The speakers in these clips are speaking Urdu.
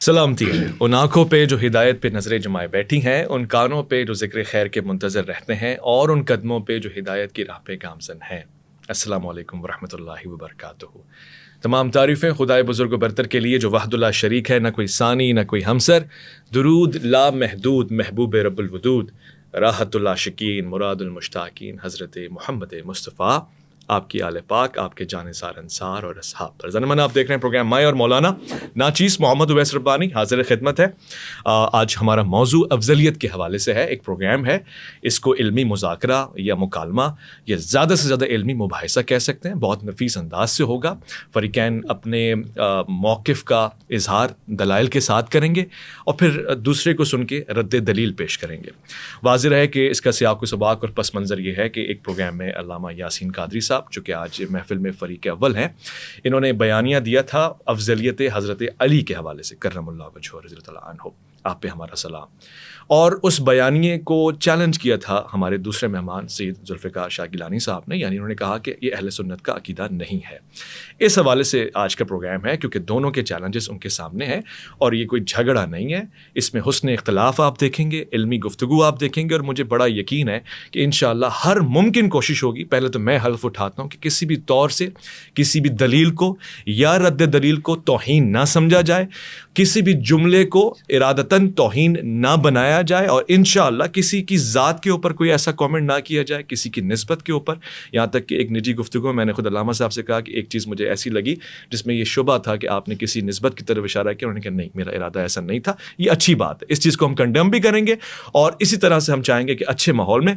سلامتی ہے ان آنکھوں پہ جو ہدایت پہ نظریں جمائے بیٹھی ہیں، ان کانوں پہ جو ذکر خیر کے منتظر رہتے ہیں، اور ان قدموں پہ جو ہدایت کی راہ پہ گامزن ہیں۔ السلام علیکم ورحمۃ اللہ وبرکاتہ۔ تمام تعریفیں خدائے بزرگ و برتر کے لیے جو وحد اللہ شریک ہے، نہ کوئی ثانی نہ کوئی ہمسر۔ درود لا محدود محبوب رب الودود، راحت العاشقین مراد المشتاقین حضرت محمد مصطفیٰ، آپ کی آل پاک، آپ کے جانثار انصار اور اصحاب پر۔ ضمن آپ دیکھ رہے ہیں پروگرام میں اور مولانا ناچیز محمد اویس ربانی حاضر خدمت ہے۔ آج ہمارا موضوع افضلیت کے حوالے سے ہے۔ ایک پروگرام ہے، اس کو علمی مذاکرہ یا مکالمہ یا زیادہ سے زیادہ علمی مباحثہ کہہ سکتے ہیں، بہت نفیس انداز سے ہوگا۔ فریقین اپنے موقف کا اظہار دلائل کے ساتھ کریں گے اور پھر دوسرے کو سن کے رد دلیل پیش کریں گے۔ واضح رہے کہ اس کا سیاق و سباق اور پس منظر یہ ہے کہ ایک پروگرام میں علامہ یاسین قادری صاحب، جو کہ آج محفل میں فریق اول ہیں، انہوں نے بیانیہ دیا تھا افضلیت حضرت علی کے حوالے سے کرم اللہ وجہہ رضی اللہ عنہ، آپ پہ ہمارا سلام۔ اور اس بیانیے کو چیلنج کیا تھا ہمارے دوسرے مہمان سید ذوالفقار شاہ گیلانی صاحب نے، یعنی انہوں نے کہا کہ یہ اہل سنت کا عقیدہ نہیں ہے۔ اس حوالے سے آج کا پروگرام ہے، کیونکہ دونوں کے چیلنجز ان کے سامنے ہیں اور یہ کوئی جھگڑا نہیں ہے، اس میں حسن اختلاف آپ دیکھیں گے، علمی گفتگو آپ دیکھیں گے، اور مجھے بڑا یقین ہے کہ انشاءاللہ ہر ممکن کوشش ہوگی۔ پہلے تو میں حلف اٹھاتا ہوں کہ کسی بھی طور سے کسی بھی دلیل کو یا رد دلیل کو توہین نہ سمجھا جائے، کسی بھی جملے کو ارادتاً توہین نہ بنایا جائے، اور انشاءاللہ کسی کی ذات کے اوپر کوئی ایسا کامنٹ نہ کیا جائے، کسی کی نسبت کے اوپر۔ یہاں تک کہ ایک نجی گفتگو میں نے خود علامہ صاحب سے کہا کہ ایک چیز مجھے ایسی لگی جس میں یہ شبہ تھا کہ آپ نے کسی نسبت کی طرف اشارہ کیا، انہوں نے کہا نہیں، میرا ارادہ ایسا نہیں تھا۔ یہ اچھی بات ہے، اس چیز کو ہم کنڈیم بھی کریں گے، اور اسی طرح سے ہم چاہیں گے کہ اچھے ماحول میں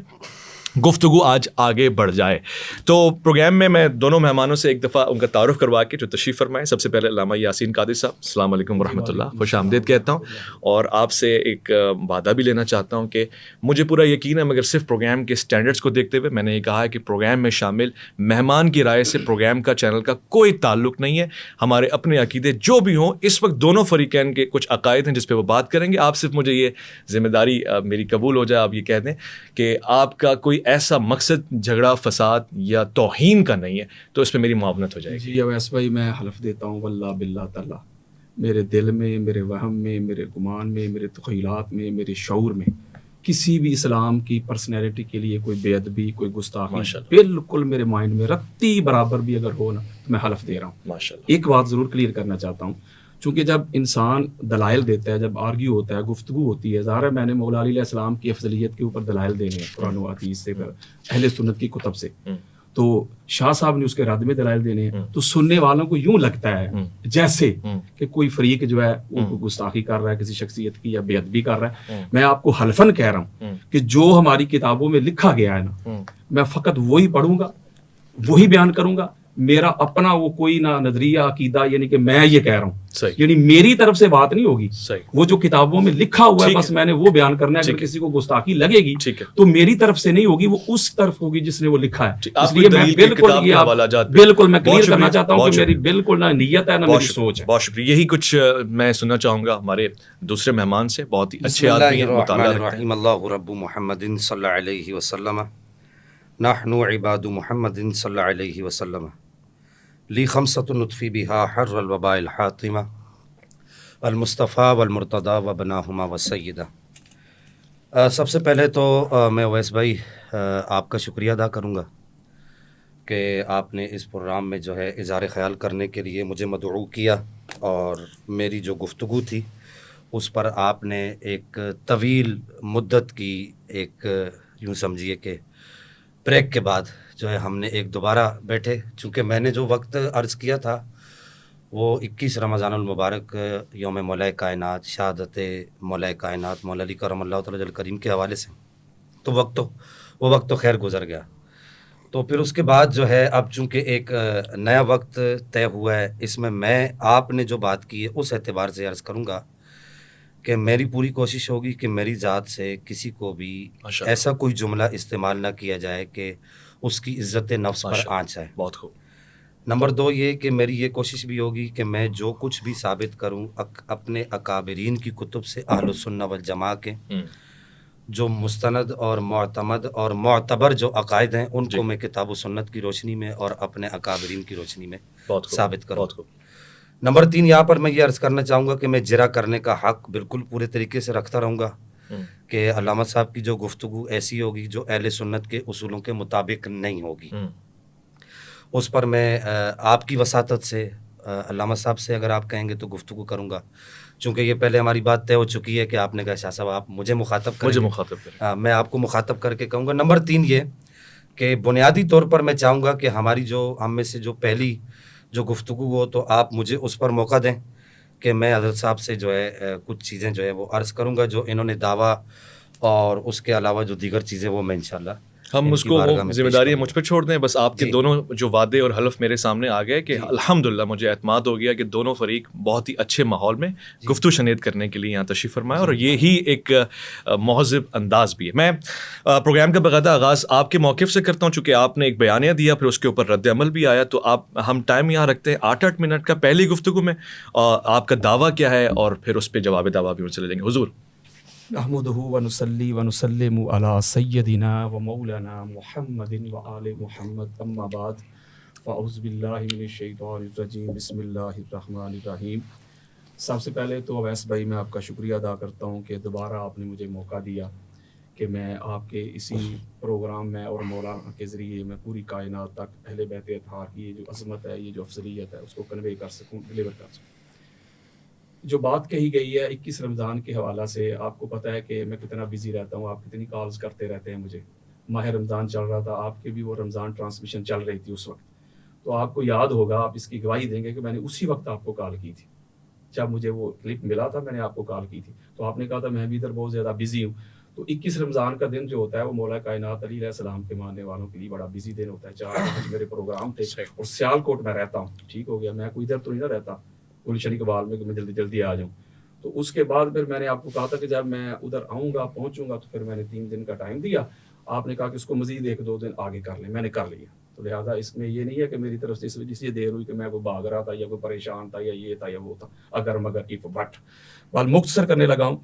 گفتگو آج آگے بڑھ جائے۔ تو پروگرام میں دونوں مہمانوں سے ایک دفعہ ان کا تعارف کروا کے جو تشریف فرمائے۔ سب سے پہلے علامہ یاسین قادری صاحب، السلام علیکم ورحمۃ اللہ، خوش آمدید کہتا ہوں، اور آپ سے ایک وعدہ بھی لینا چاہتا ہوں کہ مجھے پورا یقین ہے، مگر صرف پروگرام کے سٹینڈرڈز کو دیکھتے ہوئے میں نے یہ کہا ہے کہ پروگرام میں شامل مہمان کی رائے سے پروگرام کا چینل کا کوئی تعلق نہیں ہے۔ ہمارے اپنے عقیدے جو بھی ہوں، اس وقت دونوں فریقین کے کچھ عقائد ہیں جس پہ وہ بات کریں گے۔ آپ صرف مجھے یہ ذمہ داری میری قبول ہو جائے، آپ یہ کہہ دیں کہ آپ کا کوئی ایسا مقصد جھگڑا فساد یا توہین کا نہیں ہے، تو اس پہ میری معاونت ہو جائے گی۔ جی اویس بھائی، میں حلف دیتا ہوں واللہ باللہ تعالیٰ، میرے دل میں، میرے وہم میں، میرے گمان میں، میرے تخیلات میں، میرے شعور میں کسی بھی اسلام کی پرسنالٹی کے لیے کوئی بے ادبی، کوئی گستاخی بالکل میرے مائنڈ میں رتی برابر بھی اگر ہو نا، تو میں حلف دے رہا ہوں۔ ماشاءاللہ ایک بات ضرور کلیئر کرنا چاہتا ہوں، چونکہ جب انسان دلائل دیتا ہے، جب آرگیو ہوتا ہے، گفتگو ہوتی ہے، ظاہر ہے میں نے مولا علی علیہ السلام کی افضلیت کے اوپر دلائل دینے ہیں قرآن و حدیث سے، اہل سنت کی کتب سے، تو شاہ صاحب نے اس کے رد میں دلائل دینے ہیں، تو سننے والوں کو یوں لگتا ہے جیسے کہ کوئی فریق جو ہے وہ گستاخی کر رہا ہے کسی شخصیت کی یا بے ادبی کر رہا ہے۔ میں آپ کو حلفاً کہہ رہا ہوں کہ جو ہماری کتابوں میں لکھا گیا ہے نا، میں فقط وہی پڑھوں گا، وہی بیان کروں گا، میرا اپنا وہ کوئی نہ نظریہ عقیدہ، یعنی کہ میں یہ کہہ رہا ہوں، یعنی میری طرف سے بات نہیں ہوگی، وہ جو کتابوں میں لکھا ہوا ہے بس میں نے وہ بیان کرنا ہے۔ اگر کسی کو گستاخی لگے گی تو میری طرف سے نہیں ہوگی، وہ اس طرف ہوگی جس نے وہ لکھا ہے۔ اس لیے میں بالکل میں کلیئر کرنا چاہتا ہوں کہ میری بالکل نہ نیت ہے نہ میری سوچ ہے۔ بہت شکریہ۔ یہی کچھ میں سننا چاہوں گا ہمارے دوسرے مہمان سے، بہت ہی اچھے آدمی ہیں، مطالعہ رکھتے ہیں۔ اللہ رب محمد صلی اللہ علیہ وسلم، نحن عباد محمد صلی اللہ علیہ وسلم، لی خمسۃ نطفی بہا حر الوباء الحاطمہ، المصطفیٰ والمرتضیٰ وبناہما وسیدہ۔ سب سے پہلے تو میں اویس بھائی آپ کا شکریہ ادا کروں گا کہ آپ نے اس پروگرام میں جو ہے اظہار خیال کرنے کے لیے مجھے مدعو کیا، اور میری جو گفتگو تھی اس پر آپ نے ایک طویل مدت کی ایک یوں سمجھیے کہ بریک کے بعد جو ہے ہم نے ایک دوبارہ بیٹھے، چونکہ میں نے جو وقت عرض کیا تھا وہ 21 رمضان المبارک یوم مولا کائنات، شہادت مولا کائنات مولا علی کرم اللہ تعالی جل کریم کے حوالے سے، تو وہ وقت تو خیر گزر گیا۔ تو پھر اس کے بعد جو ہے اب چونکہ ایک نیا وقت طے ہوا ہے، اس میں آپ نے جو بات کی ہے اس اعتبار سے عرض کروں گا کہ میری پوری کوشش ہوگی کہ میری ذات سے کسی کو بھی ایسا کوئی جملہ استعمال نہ کیا جائے کہ اس کی عزت نفس پر آنچ آئے۔ بہت خوب۔ نمبر 2 یہ کہ میری یہ کوشش بھی ہوگی کہ میں جو کچھ بھی ثابت کروں اپنے اکابرین کی کتب سے، اہل السنہ والجماعہ کے جو مستند اور معتمد اور معتبر جو عقائد ہیں ان کو میں کتاب و سنت کی روشنی میں اور اپنے اکابرین کی روشنی میں ثابت کروں۔ نمبر 3 یہاں پر میں یہ عرض کرنا چاہوں گا کہ میں جرا کرنے کا حق بالکل پورے طریقے سے رکھتا رہوں گا کہ علامہ صاحب کی جو گفتگو ایسی ہوگی جو اہل سنت کے اصولوں کے مطابق نہیں ہوگی، اس پر میں آپ کی وساطت سے علامہ صاحب سے اگر آپ کہیں گے تو گفتگو کروں گا، چونکہ یہ پہلے ہماری بات طے ہو چکی ہے کہ آپ نے کہا شاہ صاحب آپ مجھے مخاطب کریں، میں آپ کو مخاطب کر کے کہوں گا۔ نمبر 3 یہ کہ بنیادی طور پر میں چاہوں گا کہ ہماری جو ہم میں سے جو پہلی جو گفتگو ہو تو آپ مجھے اس پر موقع دیں کہ میں حضرت صاحب سے جو ہے کچھ چیزیں جو ہے وہ عرض کروں گا جو انہوں نے دعویٰ اور اس کے علاوہ جو دیگر چیزیں وہ میں انشاءاللہ ہم اس کو ذمہ داری مجھ پہ چھوڑ دیں، بس آپ کے دونوں جو وعدے اور حلف میرے سامنے آ گئے کہ الحمدللہ مجھے اعتماد ہو گیا کہ دونوں فریق بہت ہی اچھے ماحول میں گفتگو شنید کرنے کے لیے یہاں تشریف فرمائے، اور یہی ایک مہذب انداز بھی ہے۔ میں پروگرام کا باقاعدہ آغاز آپ کے موقف سے کرتا ہوں، چونکہ آپ نے ایک بیانیہ دیا، پھر اس کے اوپر رد عمل بھی آیا، تو ہم ٹائم یہاں رکھتے ہیں 8 منٹ کا پہلی گفتگو میں، آپ کا دعویٰ کیا ہے اور پھر اس پہ جواب دعویٰ بھی چلے جائیں گے۔ حضور نحمده ونصلي ونسلم على سيدنا ومولانا محمد وآل محمد، اما بعد، فاعوذ باللہ من الشیطان الرجیم، بسم اللہ الرحمن الرحیم۔ سب سے پہلے تو اویس بھائی میں آپ کا شکریہ ادا کرتا ہوں کہ دوبارہ آپ نے مجھے موقع دیا کہ میں آپ کے اسی پروگرام میں اور مولانا کے ذریعے میں پوری کائنات تک اہل بیت اطہار کی یہ جو عظمت ہے، یہ جو افضلیت ہے، اس کو کنوے کر سکوں، ڈلیور کر سکوں۔ جو بات کہی گئی ہے 21 رمضان کے حوالہ سے، آپ کو پتہ ہے کہ میں کتنا بزی رہتا ہوں، آپ کتنی کالز کرتے رہتے ہیں مجھے۔ ماہ رمضان چل رہا تھا، آپ کی بھی وہ رمضان ٹرانسمیشن چل رہی تھی اس وقت، تو آپ کو یاد ہوگا، آپ اس کی گواہی دیں گے کہ میں نے اسی وقت آپ کو کال کی تھی، جب مجھے وہ کلپ ملا تھا میں نے آپ کو کال کی تھی، تو آپ نے کہا تھا میں بھی ادھر بہت زیادہ بزی ہوں۔ تو 21 رمضان کا دن جو ہوتا ہے وہ مولا کائنات علی علیہ السلام کے ماننے والوں کے لیے بڑا بزی دن ہوتا ہے۔ 4 میرے پروگرام تھے اور سیالکوٹ میں رہتا ہوں، ٹھیک ہو گیا، میں کوئی ادھر تو نہیں نہ رہتا گلشن اقبال میں کہ میں جلدی جلدی آ جاؤں۔ تو اس کے بعد پھر میں نے آپ کو کہا تھا کہ جب میں ادھر آؤں گا پہنچوں گا تو پھر میں نے 3 دن کا ٹائم دیا، آپ نے کہا کہ اس کو مزید 1-2 دن آگے کر لیں، میں نے کر لیا۔ تو لہٰذا اس میں یہ نہیں ہے کہ میری طرف سے اس وجہ سے دیر ہوئی کہ میں کوئی بھاگ رہا تھا یا کوئی پریشان تھا یا یہ تھا یا وہ تھا، اگر مگر اف بٹ۔ بل مختصر کرنے لگا ہوں،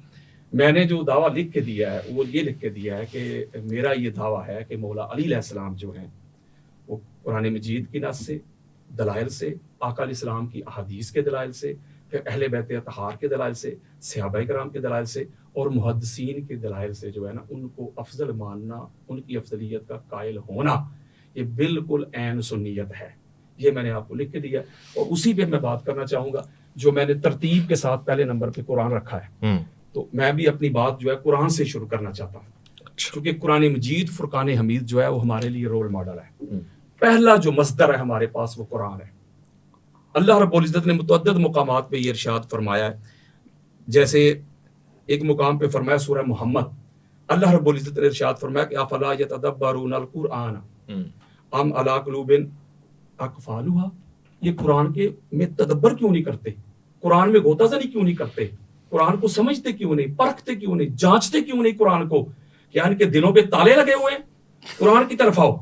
میں نے جو دعویٰ لکھ کے دیا ہے وہ یہ لکھ کے دیا ہے کہ میرا یہ دعویٰ ہے کہ مولا علی علیہ السلام جو ہیں وہ قرآن مجید کی نص سے، دلائل سے، آقا علیہ السلام کی احادیث کے دلائل سے، پھر اہل بیت اطہار کے دلائل سے، صحابہ کرام کے دلائل سے اور محدثین کے دلائل سے جو ہے نا ان کو افضل ماننا، ان کی افضلیت کا قائل ہونا، یہ بالکل عین سنیت ہے۔ یہ میں نے آپ کو لکھ کے دیا، اور اسی پہ میں بات کرنا چاہوں گا جو میں نے ترتیب کے ساتھ پہلے نمبر پہ قرآن رکھا ہے، تو میں بھی اپنی بات جو ہے قرآن سے شروع کرنا چاہتا ہوں، کیونکہ قرآن مجید فرقان حمید جو ہے وہ ہمارے لیے رول ماڈل ہے۔ پہلا جو مصدر ہے ہمارے پاس وہ قرآن ہے۔ اللہ رب العزت نے متعدد مقامات پہ یہ ارشاد فرمایا ہے، جیسے ایک مقام پہ فرمایا سورہ محمد، اللہ رب العزت نے ارشاد فرمایا کہ افلا یتدبرون القرآن ام علی قلوب اقفالها، یہ قرآن کے میں تدبر کیوں نہیں کرتے، قرآن میں غوطہ زنی کیوں نہیں کرتے، قرآن کو سمجھتے کیوں نہیں، پرکھتے کیوں نہیں، جانچتے کیوں نہیں قرآن کو، کیا ان کے دلوں پہ تالے لگے ہوئے ہیں؟ قرآن کی طرف آؤ،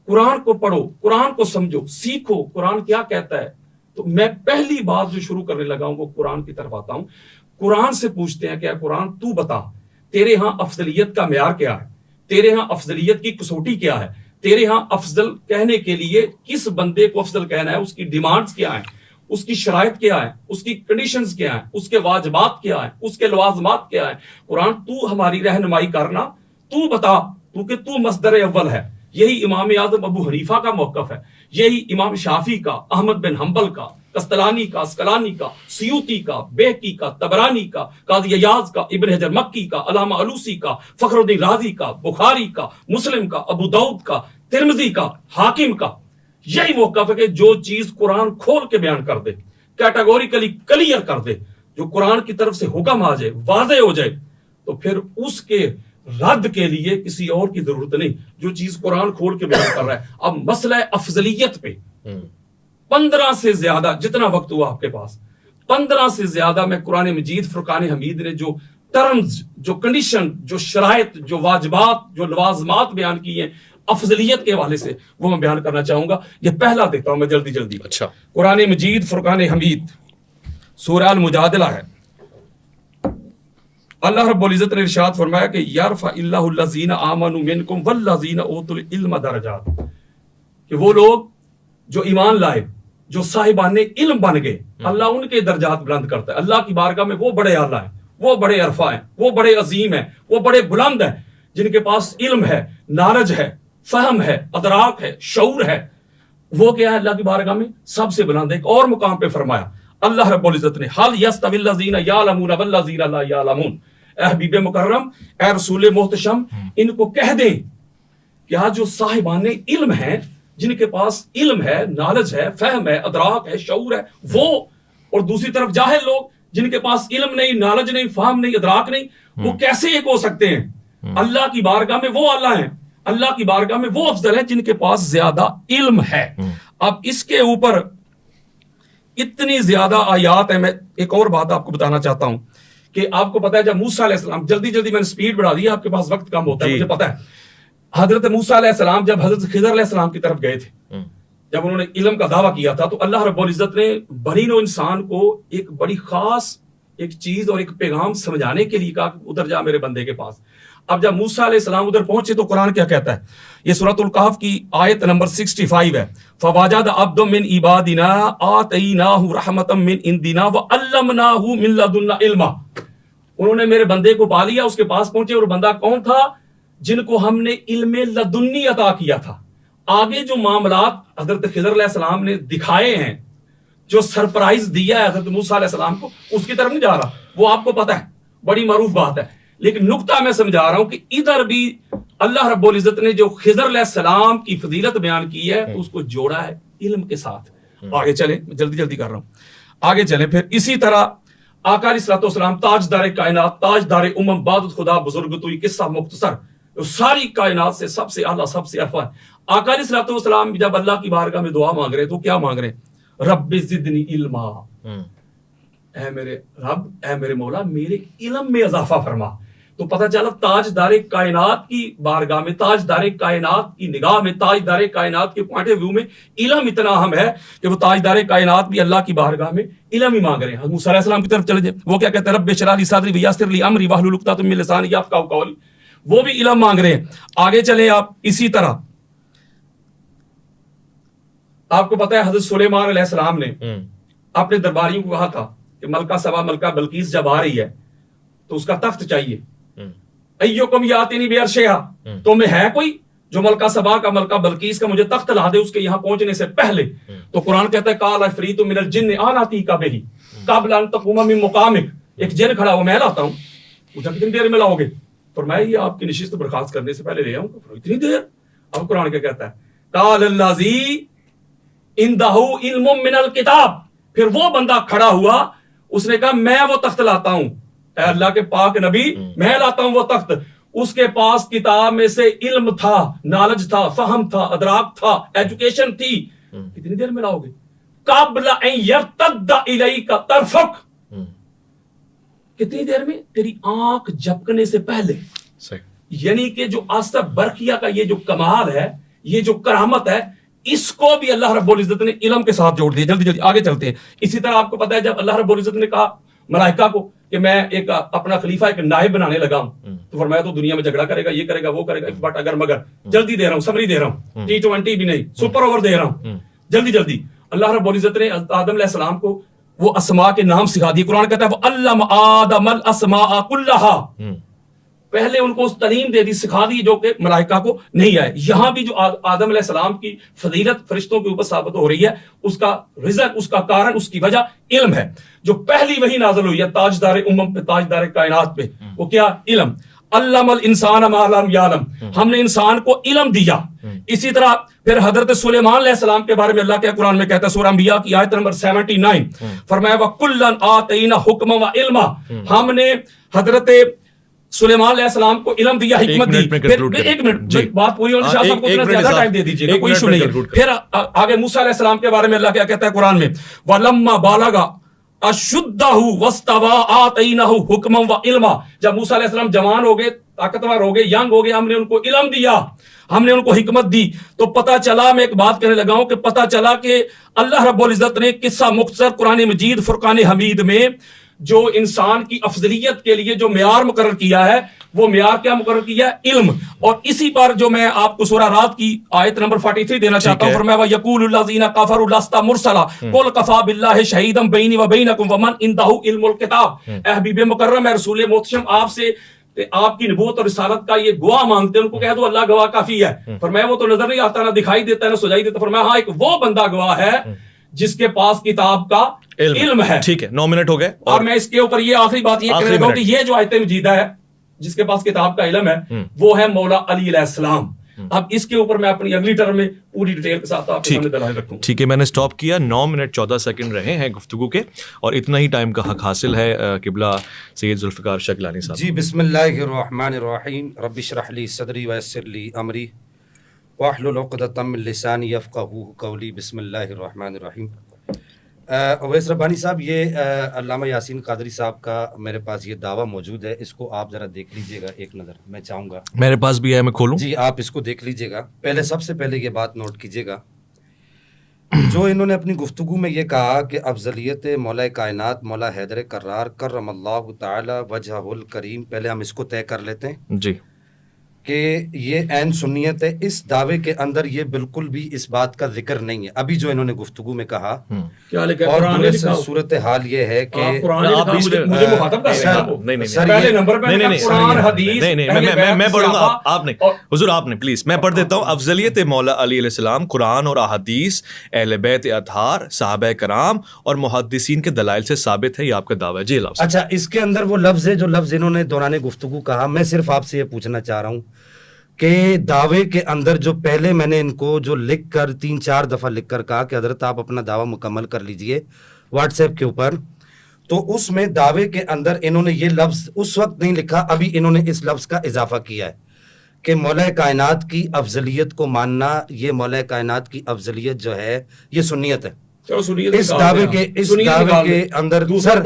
قرآن کو پڑھو، قرآن کو سمجھو، سیکھو قرآن کیا کہتا ہے۔ تو میں پہلی بات جو شروع کرنے لگا ہوں وہ قرآن کی طرف آتا ہوں۔ قرآن سے پوچھتے ہیں کہ قرآن تو بتا تیرے ہاں افضلیت کا معیار کیا ہے، تیرے ہاں افضلیت کی کسوٹی کیا ہے، تیرے ہاں افضل کہنے کے لیے کس بندے کو افضل کہنا ہے، اس کی ڈیمانڈز کیا ہیں، اس کی شرائط کیا ہے، اس کی کنڈیشنز کیا ہیں، اس کے واجبات کیا ہیں، اس کے لوازمات کیا ہیں۔ قرآن تو ہماری رہنمائی کرنا، تو بتا، کیونکہ تو مصدر اول ہے۔ یہی امام اعظم ابو حنیفہ کا موقف ہے، یہی امام شافعی کا، احمد بن حنبل کا، قسطلانی کا، اسقلانی کا، سیوطی کا، بیہقی کا، طبرانی کا، قاضی عیاض کا، ابن حجر مکی کا، علامہ علوسی کا، فخر الدین رازی کا، بخاری کا، مسلم کا، ابو داؤد کا، ترمذی کا، حاکم کا۔ یہی موقف ہے کہ جو چیز قرآن کھول کے بیان کر دے، کیٹاگوریکلی کلیئر کر دے، جو قرآن کی طرف سے حکم آ جائے، واضح ہو جائے، تو پھر اس کے رد کے لیے کسی اور کی ضرورت نہیں، جو چیز قرآن کھول کے بیان کر رہا ہے۔ اب مسئلہ افضلیت پہ 15 سے زیادہ، جتنا وقت ہوا آپ کے پاس، 15 سے زیادہ میں قرآن مجید فرقان حمید نے جو ٹرمز، جو کنڈیشن، جو شرائط، جو واجبات، جو لوازمات بیان کی ہیں افضلیت کے حوالے سے، وہ میں بیان کرنا چاہوں گا۔ یہ پہلا دیتا ہوں میں جلدی۔ اچھا، قرآن مجید فرقان حمید سورہ المجادلہ ہے۔ اللہ رب العزت نے ارشاد فرمایا کہ یرفع اللہ الذین آمنوا منکم والذین اوتوا العلم درجات، کہ وہ لوگ جو ایمان لائے جو صاحبان علم بن گئے اللہ ان کے درجات بلند کرتا ہے. اللہ کی بارگاہ میں وہ بڑے اعلیٰ ہیں, وہ بڑے عرفا ہیں, وہ بڑے عظیم ہیں, وہ بڑے بلند ہیں جن کے پاس علم ہے, نالج ہے, فہم ہے, ادراک ہے, شعور ہے. وہ کیا ہے اللہ کی بارگاہ میں سب سے بلند ہے. ایک اور مقام پہ فرمایا اللہ رب العزت نے حل یستوی الذین یعلمون والذین لا یعلمون. اے حبیب مکرم, اے رسول محتشم, ان کو کہہ دیں کہ جو صاحبان علم ہیں, جن کے پاس علم ہے, نالج ہے, فہم ہے, ادراک ہے, شعور ہے, وہ, اور دوسری طرف جاہل لوگ جن کے پاس علم نہیں, نالج نہیں, فہم نہیں, ادراک نہیں, وہ کیسے ایک ہو سکتے ہیں؟ اللہ کی بارگاہ میں وہ اعلیٰ ہیں, اللہ کی بارگاہ میں وہ افضل ہیں جن کے پاس زیادہ علم ہے. اب اس کے اوپر اتنی زیادہ آیات ہیں. میں ایک اور بات آپ کو بتانا چاہتا ہوں کہ آپ کو پتا ہے جب موسیٰ علیہ السلام, جلدی میں نے سپیڈ بڑھا دی, آپ کے پاس وقت کم ہوتا ہے, مجھے پتا ہے. حضرت موسیٰ علیہ السلام جب حضرت خضر علیہ السلام کی طرف گئے تھے, جب انہوں نے علم کا دعویٰ کیا تھا, تو اللہ رب العزت نے بنی نوع انسان کو ایک بڑی خاص ایک چیز اور ایک پیغام سمجھانے کے لیے کہا کہ ادھر جا میرے بندے کے پاس. اب جب موسیٰ علیہ السلام ادھر پہنچے تو قرآن کیا کہتا ہے؟ یہ سورۃ الکہف کی آیت نمبر 65 ہے. فوجد عبد من عبادنا آتیناہ رحمۃ من عندنا وعلمناہ من لدنا علما. انہوں نے میرے بندے کو پا لیا, اس کے پاس پہنچے, اور بندہ کون تھا؟ جن کو ہم نے علم لدنی عطا کیا تھا. آگے جو معاملات حضرت خضر علیہ السلام نے دکھائے ہیں, جو سرپرائز دیا ہے حضرت موسیٰ علیہ السلام کو, اس کی طرف نہیں جا رہا, وہ آپ کو پتہ ہے, بڑی معروف بات ہے. لیکن نقطہ میں سمجھا رہا ہوں کہ ادھر بھی اللہ رب العزت نے جو خضر علیہ السلام کی فضیلت بیان کی ہے, اس کو جوڑا ہے علم کے ساتھ. آگے چلیں, میں جلدی کر رہا ہوں, آگے چلیں. پھر اسی طرح آقا علیہ الصلوۃ والسلام تاجدار کائنات, تاجدار امم, بادت خدا بزرگ تو, یہ قصہ مختصر, ساری کائنات سے سب سے اعلیٰ, سب سے عرفا ہے. آقا علیہ الصلوۃ والسلام جب اللہ کی بارگاہ میں دعا مانگ رہے تو کیا مانگ رہے ہیں؟ رب زدنی علما, اے میرے رب, اے میرے مولا, میرے علم میں اضافہ فرما. تو پتہ چلا تاجدار کائنات کی بارگاہ میں, تاجدار کائنات کی نگاہ میں, تاجدار کائنات کے پوائنٹ آف ویو میں علم اتنا اہم ہے کہ وہ تاجدار کائنات بھی اللہ کی بارگاہ میں علم ہی مانگ رہے ہیں. موسیٰ علیہ السلام کی طرف چلے جائیں, وہ کیا کہتے ہیں؟ رب اشرح لی صدری ویسر لی امری واحلل عقدۃ من لسانی یفقہوا قولی. وہ بھی علم مانگ رہے ہیں. آگے چلیں آپ. اسی طرح آپ کو پتا ہے حضرت سلیمان علیہ السلام نے اپنے درباریوں کو کہا تھا کہ ملکہ سبا, ملکہ بلقیس جب آ رہی ہے تو اس کا تخت چاہیے. ایوکم یاتینی بعرشہا, تمہیں ہے کوئی جو ملکہ سبا کا, ملکہ بلقیس کا مجھے تخت لا دے اس کے یہاں پہنچنے سے پہلے. تو قرآن کہتا ہے قال عفریت من الجن انا آتیک بہ قبل ان تقوم من مقامک. ایک جن کھڑا ہوا, میں لاتا ہوں. پوچھا کتنی دیر میں لاؤ گے؟ فرمایا یہ آپ کی نشست برخاست کرنے سے پہلے لے آؤں. اتنی دیر؟ اب قرآن کیا کہتا ہے؟ قال الذی عندہ علم من الکتاب. پھر وہ بندہ کھڑا ہوا, اس نے کہا میں وہ تخت لاتا ہوں, اے اللہ کے پاک نبی, میں لاتا ہوں وہ تخت. اس کے پاس کتاب میں سے علم تھا, نالج تھا, فہم تھا, ادراک تھا, ایجوکیشن تھی. کتنی دیر میں لاؤ گے؟ قبل ان یرتد الیک طرفک, کتنی دیر میں؟ تیری آنکھ جھپکنے سے پہلے. یعنی کہ جو آستہ برقیہ کا یہ جو کمال ہے, یہ جو کرامت ہے, اس کو بھی اللہ رب العزت نے علم کے ساتھ جوڑ دیا. جلدی آگے چلتے ہیں. اسی طرح آپ کو پتا ہے جب اللہ رب العزت نے کہا ملائکہ کو کہ میں ایک اپنا خلیفہ, ایک نائب بنانے لگا ہوں, تو فرمایا تو دنیا میں جھگڑا کرے گا, یہ کرے گا, وہ کرے گا, بٹ اگر مگر جلدی دے رہا ہوں, سمری دے رہا ہوں, T20 بھی نہیں, سپر اوور دے رہا ہوں, جلدی. اللہ رب العزت نے آدم علیہ السلام کو وہ اسماء کے نام سکھا دیے. قرآن کہتا ہے وہ علم آدم الاسماء کلہا, پہلے ان کو اس تعلیم دے دی, سکھا دی جو کہ ملائکہ کو نہیں آئے. یہاں بھی جو آدم علیہ السلام کی فضیلت فرشتوں کے اوپر ثابت ہو رہی ہے, اس کا ریزن, اس کا کارن, اس کی وجہ علم ہے. جو پہلی وحی نازل ہوئی ہے تاجدار امم پہ, تاجدار کائنات پہ, وہ کیا؟ علم. علم الانسان ما لم یعلم, ہم نے انسان کو علم دیا. اسی طرح پھر حضرت سلیمان علیہ السلام کے بارے میں اللہ کے قرآن میں کہتا ہے, سورہ انبیاء کی آیت نمبر 79, فرمایا وَكُلًّا آتَيْنَا حُكْمًا وَعِلْمًا, ہم نے حضرت سلیمان علیہ السلام کو علم دیا, حکمت دی. ایک منٹ, بات پوری ہونے شاہ صاحب کو اتنا زیادہ ٹائم دے دیجیے گا, کوئی ایشو نہیں ہے. پھر آگے موسیٰ علیہ السلام کے بارے میں اللہ کیا کہتا ہے قرآن میں, وَلَمَّا بَالَغَ أَشُدَّهُ وَاسْتَوَىٰ آتَيْنَاهُ حُكْمًا وَعِلْمًا. جب موسیٰ علیہ السلام جوان ہو گئے, طاقتور ہو گئے, ینگ ہو گئے, ہم نے ان کو علم دیا, ہم نے ان کو حکمت دی. تو پتہ چلا, میں ایک بات کہنے لگا ہوں کہ پتہ چلا کہ اللہ رب العزت نے قصہ مختصر قرآن مجید فرقان حمید میں جو انسان کی افضلیت کے لیے جو معیار مقرر کیا ہے, وہ معیار کیا مقرر کیا ہے؟ علم. اور اسی پر جو میں آپ کو سورہ رات کی آیت نمبر 43 دینا چاہتا ہوں، فرمایا وَيَقُولُ الَّذِينَ كَفَرُوا لَسْتَ مُرْسَلًا قُلْ كَفَىٰ بِاللَّهِ شَهِيدًا بَيْنِي وَبَيْنَكُمْ وَمَنْ عِندَهُ عِلْمُ الْكِتَابِ. اے حبیب مکرم، اے رسول محتشم، آپ سے آپ کی نبوت اور رسالت کا یہ گواہ مانگتے ہیں، ان کو کہہ دو اللہ گواہ کافی ہے. فرمایا وہ تو نظر نہیں آتا، نہ دکھائی دیتا ہے، نہ سجائی دیتا. فرمایا ہاں ایک وہ بندہ گواہ ہے جس کے پاس کتاب کا علم ہے. ٹھیک ہے، 9 منٹ ہو گئے. اور میں اس کے اوپر یہ آخری بات یہ کہنے لگا ہوں کہ یہ جو آیت مجیدہ ہے جس کے پاس کتاب کا علم ہے وہ ہے مولا علی علیہ السلام. اب اس کے اوپر میں اپنی اگلی ٹرم میں پوری ڈیٹیل کے ساتھ آپ کے سامنے دلائل رکھوں. ٹھیک ہے، میں نے سٹاپ کیا. 9 منٹ 14 سیکنڈ رہے ہیں گفتگو کے، اور اتنا ہی ٹائم کا حق حاصل ہے قبلہ سید ذوالفقار شاہ گیلانی صاحب. جی بسم اللہ الرحمن الرحیم. رب اشرح لی صدری ویسر لی امری واحلل عقدۃ من لسانی یفقہوا قولی. بسم اللہ الرحمن الرحیم. اویس ربانی صاحب، یہ علامہ یاسین قادری صاحب کا میرے پاس یہ دعویٰ موجود ہے، اس کو آپ ذرا دیکھ لیجئے گا ایک نظر. میں چاہوں گا میرے پاس بھی ہے، میں کھولوں؟ جی آپ اس کو دیکھ لیجئے گا. پہلے سب سے پہلے یہ بات نوٹ کیجئے گا، جو انہوں نے اپنی گفتگو میں یہ کہا کہ افضلیت مولا کائنات مولا حیدر کرار کرم اللہ تعالی وجہہ الکریم، پہلے ہم اس کو طے کر لیتے ہیں جی کہ یہ عین سنیت ہے. اس دعوے کے اندر یہ بالکل بھی اس بات کا ذکر نہیں ہے ابھی جو انہوں نے گفتگو میں کہا. اور درست صورتحال یہ ہے کہ میں پڑھوں گا، آپ نے حضور آپ نے پلیز میں پڑھ دیتا ہوں. افضلیت مولا علی علیہ السلام قرآن اور احادیث، اہل بیت اطہار، صحابہ کرام اور محدثین کے دلائل سے ثابت ہے. یہ آپ کا دعویٰ ہے. جی لفظ. اچھا، اس کے اندر وہ لفظ ہے جو لفظ انہوں نے دوران گفتگو کہا. میں صرف آپ سے یہ پوچھنا چاہ رہا ہوں کہ دعوے کے اندر جو پہلے میں نے ان کو جو لکھ کر 3-4 دفعہ لکھ کر کہا کہ حضرت آپ اپنا دعویٰ مکمل کر لیجئے واٹس ایپ کے اوپر، تو اس میں دعوے کے اندر انہوں نے یہ لفظ اس وقت نہیں لکھا، ابھی انہوں نے اس لفظ کا اضافہ کیا ہے کہ مولا کائنات کی افضلیت کو ماننا، یہ مولا کائنات کی افضلیت جو ہے یہ سنیت ہے. اس دعوے کے اندر سر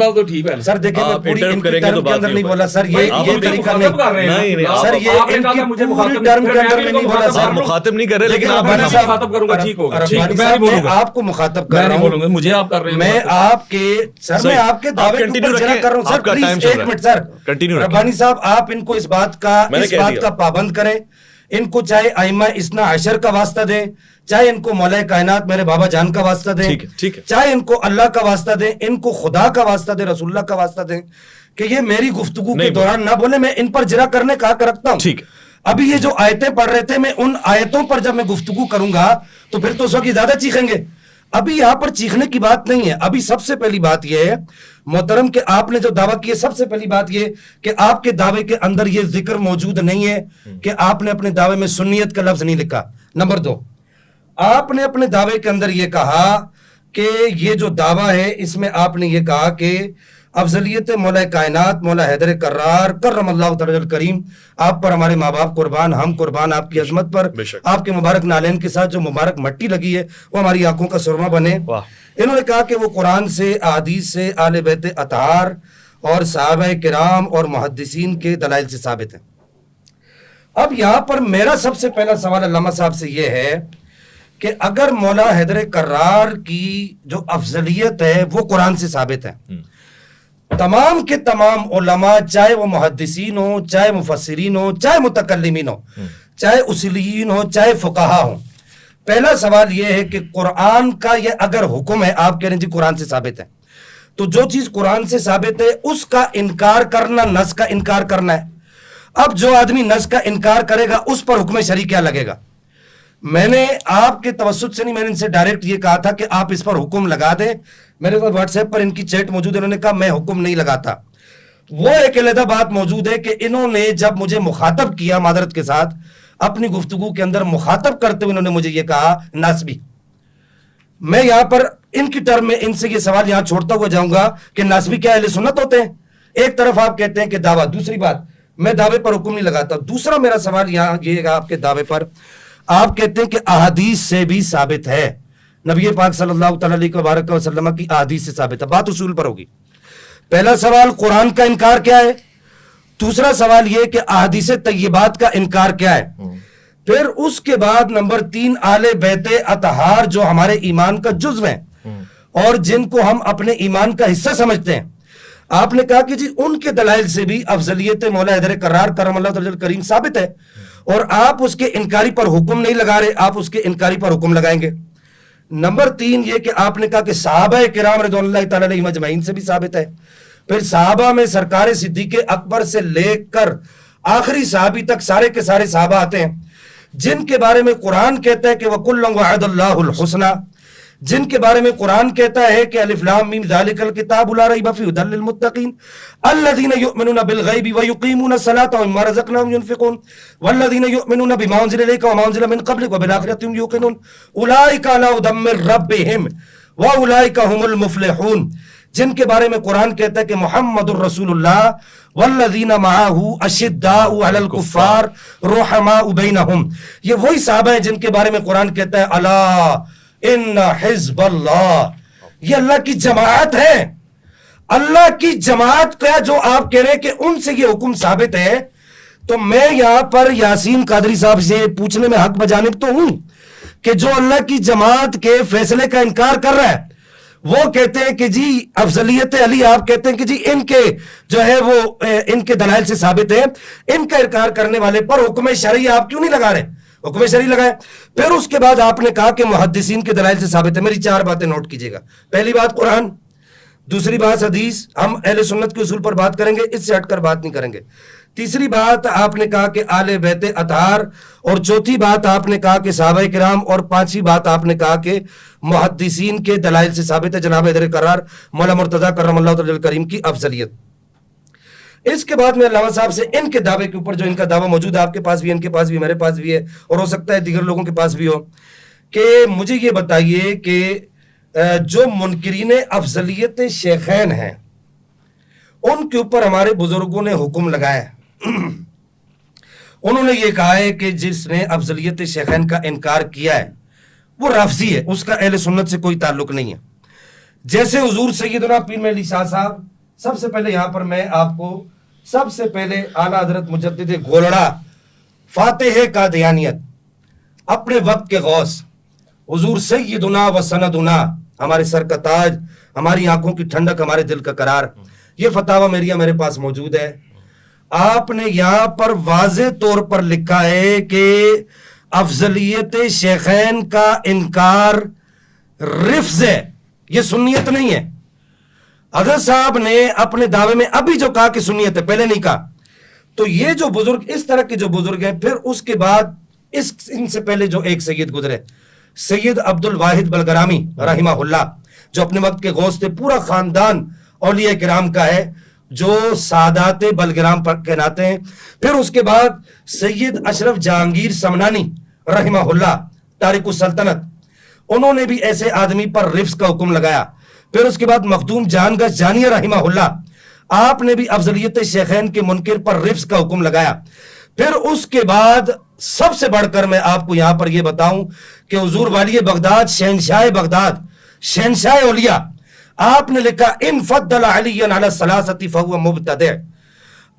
دیکھیں میں پوری ان کی ٹرم کے اندر نہیں بولا سر، یہ طریقہ نہیں سر، یہ ان کی پوری ٹرم کے اندر نہیں بولا سر. مخاطب نہیں کر رہے، لیکن مخاطب کروں گا. ٹھیک ہوگا، میں آپ کو مخاطب کر رہا ہوں، مجھے آپ کر رہے ہیں. میں آپ کے سر، میں آپ کے دعوے کے اوپر جرا کر رہا ہوں سر. پلیز ایک منٹ سر. ربانی صاحب آپ ان کو اس بات کا پابند کریں. ان کو چاہے ائمہ اثنا عشر کا واسطہ دیں، چاہے ان کو مولا کائنات میرے بابا جان کا واسطہ دیں، چاہے ان کو اللہ کا واسطہ دیں، ان کو خدا کا واسطہ دیں، رسول اللہ کا واسطہ دیں، کہ یہ میری گفتگو کے دوران نہ بولے. میں ان پر جرا کرنے کا حق رکھتا ہوں. ابھی یہ جو آیتیں پڑھ رہے تھے، میں ان آیتوں پر جب میں گفتگو کروں گا تو پھر تو اس وقت زیادہ چیخیں گے. ابھی یہاں پر چیخنے کی بات نہیں ہے. ابھی سب سے پہلی بات یہ ہے محترم کہ آپ نے جو دعویٰ کیا، سب سے پہلی بات یہ کہ آپ کے دعوے کے اندر یہ ذکر موجود نہیں ہے کہ آپ نے اپنے دعوے میں سنیت کا لفظ نہیں لکھا. نمبر 2، آپ نے اپنے دعوے کے اندر یہ کہا کہ یہ جو دعویٰ ہے اس میں آپ نے یہ کہا کہ افضلیت مولا کائنات مولا حیدر کرار کرم اللہ تعالی الکریم، آپ پر ہمارے ماں باپ قربان، ہم قربان آپ کی عظمت پر، آپ کے مبارک نالین کے ساتھ جو مبارک مٹی لگی ہے وہ ہماری آنکھوں کا سرما بنے. انہوں نے کہا کہ وہ قرآن سے، احادیث سے، اہل بیت اطہار اور صحابہ کرام اور محدثین کے دلائل سے ثابت ہے. اب یہاں پر میرا سب سے پہلا سوال علامہ صاحب سے یہ ہے کہ اگر مولا حیدر کرار کی جو افضلیت ہے وہ قرآن سے ثابت ہے، تمام کے تمام علماء چاہے وہ محدثین ہو، چاہے مفسرین ہو، چاہے متکلمین ہو، چاہے اصولیین ہو، چاہے فقہا ہو، پہلا سوال یہ ہے کہ قرآن کا یہ اگر حکم ہے، آپ کہہ رہے ہیں جی قرآن سے ثابت ہے، تو جو چیز قرآن سے ثابت ہے اس کا انکار کرنا نص کا انکار کرنا ہے. اب جو آدمی نص کا انکار کرے گا اس پر حکم شرعی کیا لگے گا؟ میں نے آپ کے توسط سے نہیں، میں نے ان سے ڈائریکٹ یہ کہا تھا کہ آپ اس پر حکم لگا دیں. میرے پاس واٹس ایپ پر ان کی چیٹ موجود ہے، انہوں نے کہا میں حکم نہیں لگاتا. وہ ایک علیحدہ بات موجود ہے کہ انہوں نے جب مجھے مخاطب کیا معذرت کے ساتھ اپنی گفتگو کے اندر مخاطب کرتے ہوئے انہوں نے مجھے یہ کہا ناسبی. میں یہاں پر ان کی ٹرم میں ان سے یہ سوال یہاں چھوڑتا ہوا جاؤں گا کہ ناسبی کیا اہل سنت ہوتے ہیں؟ ایک طرف آپ کہتے ہیں کہ دعویٰ، دوسری بات میں دعوے پر حکم نہیں لگاتا. دوسرا میرا سوال یہاں یہ آپ کے دعوے پر آپ کہتے ہیں کہ احادیث سے بھی ثابت ہے، نبی پاک صلی اللہ تعالی علیہ وسلم کی احادیث سے ثابت ہے. بات اصول پر ہوگی. پہلا سوال قرآن کا انکار کیا ہے، دوسرا سوال یہ کہ احادیث طیبات کا انکار کیا ہے. پھر اس کے بعد نمبر 3 آل بیت اطہار جو ہمارے ایمان کا جزو ہیں اور جن کو ہم اپنے ایمان کا حصہ سمجھتے ہیں. آپ نے کہا کہ جی ان کے دلائل سے بھی افضلیت مولا حیدر کرار کرم اللہ تعالی کریم ثابت ہے، اور آپ اس کے انکاری پر حکم نہیں لگا رہے، آپ اس کے انکاری پر حکم لگائیں گے۔ نمبر 3 یہ کہ آپ نے کہا کہ صحابہ کرام رضوان اللہ تعالی علیہم اجمعین سے بھی ثابت ہے، پھر صحابہ میں سرکار صدیق اکبر سے لے کر آخری صحابی تک سارے کے سارے صحابہ آتے ہیں جن کے بارے میں قرآن کہتا ہے کہ وَكُلًّا وَعَدَ اللَّهُ الْحُسْنَى، جن کے بارے میں قرآن کہتا ہے کہ الف لام میم ذالک الکتاب لا ریب فیہ ھدی للمتقین الذین یؤمنون بالغیب ویقیمون الصلاۃ ومما رزقناہم ینفقون والذین یؤمنون بما انزل الیک وما انزل من قبلک وبالآخرۃ هم یوقنون اولئک علی ھدی من ربہم واولئک هم المفلحون، جن کے بارے میں قرآن کہتا ہے کہ محمد الرسول اللہ والذین معہ اشداء علی الکفار رحماء بینہم، یہ وہی صحابہ ہیں جن کے بارے میں قرآن کہتا ہے الا ان حزب اللہ، یہ اللہ کی جماعت ہے، اللہ کی جماعت کا جو آپ کہہ رہے ہیں کہ ان سے یہ حکم ثابت ہے، تو میں یہاں پر یاسین قادری صاحب سے پوچھنے میں حق بجانب تو ہوں کہ جو اللہ کی جماعت کے فیصلے کا انکار کر رہا ہے، وہ کہتے ہیں کہ جی افضلیت علی، آپ کہتے ہیں کہ جی ان کے جو ہے وہ ان کے دلائل سے ثابت ہے، ان کا انکار کرنے والے پر حکم شرعی آپ کیوں نہیں لگا رہے؟ حکم شرعی لگائے۔ پھر اس کے بعد آپ نے کہا کہ محدثین کے دلائل سے ثابت ہے۔ میری 4 باتیں نوٹ کیجئے گا۔ پہلی بات قرآن، دوسری بات حدیث، ہم اہل سنت کے اصول پر بات کریں گے، اس سے ہٹ کر بات نہیں کریں گے۔ تیسری بات آپ نے کہا کہ آل بیت اطہار، اور چوتھی بات آپ نے کہا کہ صحابہ کرام، اور پانچویں بات آپ نے کہا کہ محدثین کے دلائل سے ثابت ہے جناب حیدر کرار مولا مرتضیٰ کرم اللہ تعالی کریم کی افضلیت۔ اس کے بعد میں علامہ صاحب سے ان کے دعوے کے اوپر، جو ان کا دعویٰ موجود ہے، آپ کے پاس بھی، ان کے پاس بھی، میرے پاس بھی ہے، اور ہو سکتا ہے دیگر لوگوں کے پاس بھی ہو، کہ مجھے یہ بتائیے کہ جو منکرین افضلیت شیخین ہیں ان کے اوپر ہمارے بزرگوں نے حکم لگایا ہے۔ انہوں نے یہ کہا ہے کہ جس نے افضلیت شیخین کا انکار کیا ہے وہ رافضی ہے، اس کا اہل سنت سے کوئی تعلق نہیں ہے۔ جیسے حضور سیدنا پیر مہر علی شاہ صاحب، سب سے پہلے یہاں پر میں آپ کو سب سے پہلے اعلیٰ حضرت مجدد گولڑا فاتح قادیانیت، اپنے وقت کے غوث حضور سیدنا و سندنا، ہمارے سر کا تاج، ہماری آنکھوں کی ٹھنڈک، ہمارے دل کا قرار، یہ فتاویٰ میریہ میرے پاس موجود ہے۔ آپ نے یہاں پر واضح طور پر لکھا ہے کہ افضلیت شیخین کا انکار رفض ہے، یہ سنیت نہیں ہے۔ حضرت صاحب نے اپنے دعوے میں ابھی جو کہا کہ سنیت ہے، پہلے نہیں کہا۔ تو یہ جو بزرگ، اس طرح کے جو بزرگ ہیں، پھر اس کے بعد ان سے پہلے جو ایک سید گزرے، سید عبد الواحد بلگرامی رحمہ اللہ، جو اپنے وقت کے غوث تھے، پورا خاندان اولیاء کرام کا ہے جو سادات بلگرام پر کہلاتے ہیں۔ پھر اس کے بعد سید اشرف جہانگیر سمنانی رحمہ اللہ، تارک السلطنت، انہوں نے بھی ایسے آدمی پر رفض کا حکم لگایا۔ پھر اس کے بعد مخدوم جہان گش جانیہ رحمہ اللہ، آپ نے بھی افضلیت شیخین کے منکر پر رفض کا حکم لگایا۔ پھر اس کے بعد سب سے بڑھ کر میں آپ کو یہاں پر یہ بتاؤں کہ حضور والی بغداد، شہنشاہ بغداد، شہنشاہ اولیاء، آپ نے لکھا ان فضل علی علی الثلاثۃ فہو مبتدع،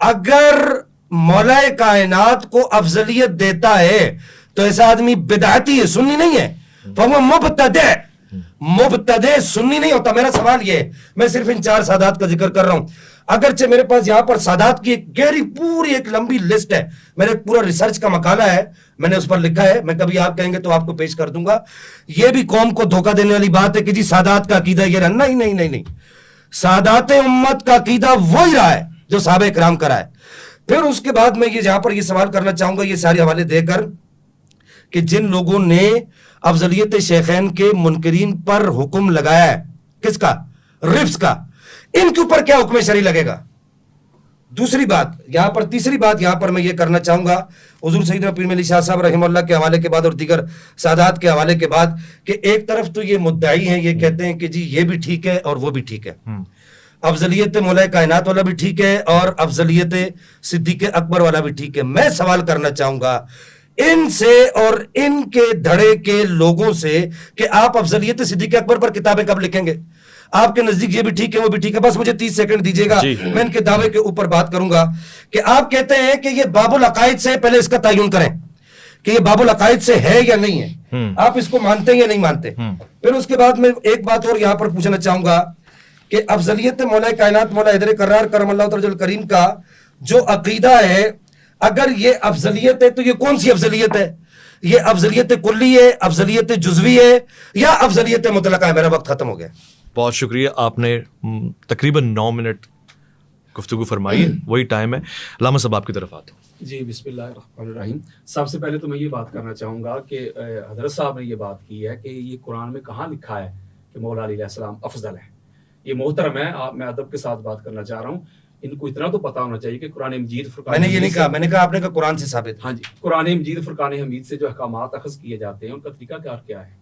اگر مولا کائنات کو افضلیت دیتا ہے تو ایسا آدمی بدعتی ہے، سنی نہیں ہے، فہو مبتدع، مبتدع سنی نہیں ہوتا۔ میرا سوال یہ ہے، میں صرف ان 4 سادات کا ذکر کر رہا ہوں، اگرچہ میرے پاس یہاں پر سادات کی ایک گہری پوری ایک لمبی لسٹ ہے، میرے پورا ریسرچ کا مقالہ ہے، میں نے اس پر لکھا ہے، میں کبھی آپ کہیں گے تو آپ کو پیش کر دوں گا۔ یہ بھی قوم کو دھوکہ دینے والی بات ہے کہ جی سادات کا عقیدہ یہ رہا، نہیں نہیں نہیں نہیں، سادات امت کا عقیدہ وہی رہا ہے جو صحابہ کرام کا رہا ہے۔ پھر اس کے بعد میں یہ جہاں پر یہ سوال کرنا چاہوں گا، یہ سارے حوالے دے کر، کہ جن لوگوں نے افضلیت شیخین کے منکرین پر حکم لگایا ہے، کس کا؟ رفض کا، ان کے اوپر کیا حکم شرعی لگے گا؟ دوسری بات یہاں پر، تیسری بات یہاں پر میں یہ کرنا چاہوں گا حضور سیدنا پیر مہر علی شاہ صاحب رحمہ اللہ کے حوالے کے بعد اور دیگر سادات کے حوالے کے بعد، کہ ایک طرف تو یہ مدعی ہیں، یہ کہتے ہیں کہ جی یہ بھی ٹھیک ہے اور وہ بھی ٹھیک ہے، افضلیت مولا کائنات والا بھی ٹھیک ہے اور افضلیت صدیق اکبر والا بھی ٹھیک ہے۔ میں سوال کرنا چاہوں گا ان سے اور ان کے دھڑے کے لوگوں سے کہ آپ افضلیت صدیق اکبر پر کتابیں کب لکھیں گے؟ آپ کے نزدیک یہ بھی ٹھیک ہے وہ بھی ٹھیک ہے؟ بس مجھے 30 سیکنڈ دیجیے گا، میں ان کے دعوے کے اوپر بات کروں گا کہ آپ کہتے ہیں کہ یہ باب العقائد سے، پہلے اس کا تعین کریں کہ یہ باب العقائد سے ہے یا نہیں ہے، آپ اس کو مانتے ہیں یا نہیں مانتے؟ پھر اس کے بعد میں ایک بات اور یہاں پر پوچھنا چاہوں گا کہ افضلیت مولا کائنات مولا حیدر کرار کرم اللہ تعالی الکریم کا جو عقیدہ ہے، اگر یہ افضلیت ہے تو یہ کون سی افضلیت ہے؟ یہ افضلیت کلی ہے، افضلیت جزوی ہے، یا افضلیت مطلقہ ہے؟ میرا وقت ختم ہو گیا. بہت شکریہ، آپ نے تقریباً 9 منٹ گفتگو فرمائی، وہی ٹائم ہے. علامہ صاحب آپ کی طرف آتا ہوں. جی بسم اللہ الرحمن الرحیم. سب سے پہلے تو میں یہ بات کرنا چاہوں گا کہ حضرت صاحب نے یہ بات کی ہے کہ یہ قرآن میں کہاں لکھا ہے کہ مولا علیہ السلام افضل ہے. یہ محترم ہے، میں ادب کے ساتھ بات کرنا چاہ رہا ہوں. ان کو اتنا تو پتہ ہونا چاہیے کہ قرآن مجید فرقان، میں نے یہ نہیں کہا، میں نے کہا آپ نے کہا قرآن سے ثابت. ہاں جی، قرآن مجید فرقان حمید سے جو احکامات اخذ کیے جاتے ہیں ان کا طریقہ کار کیا ہے؟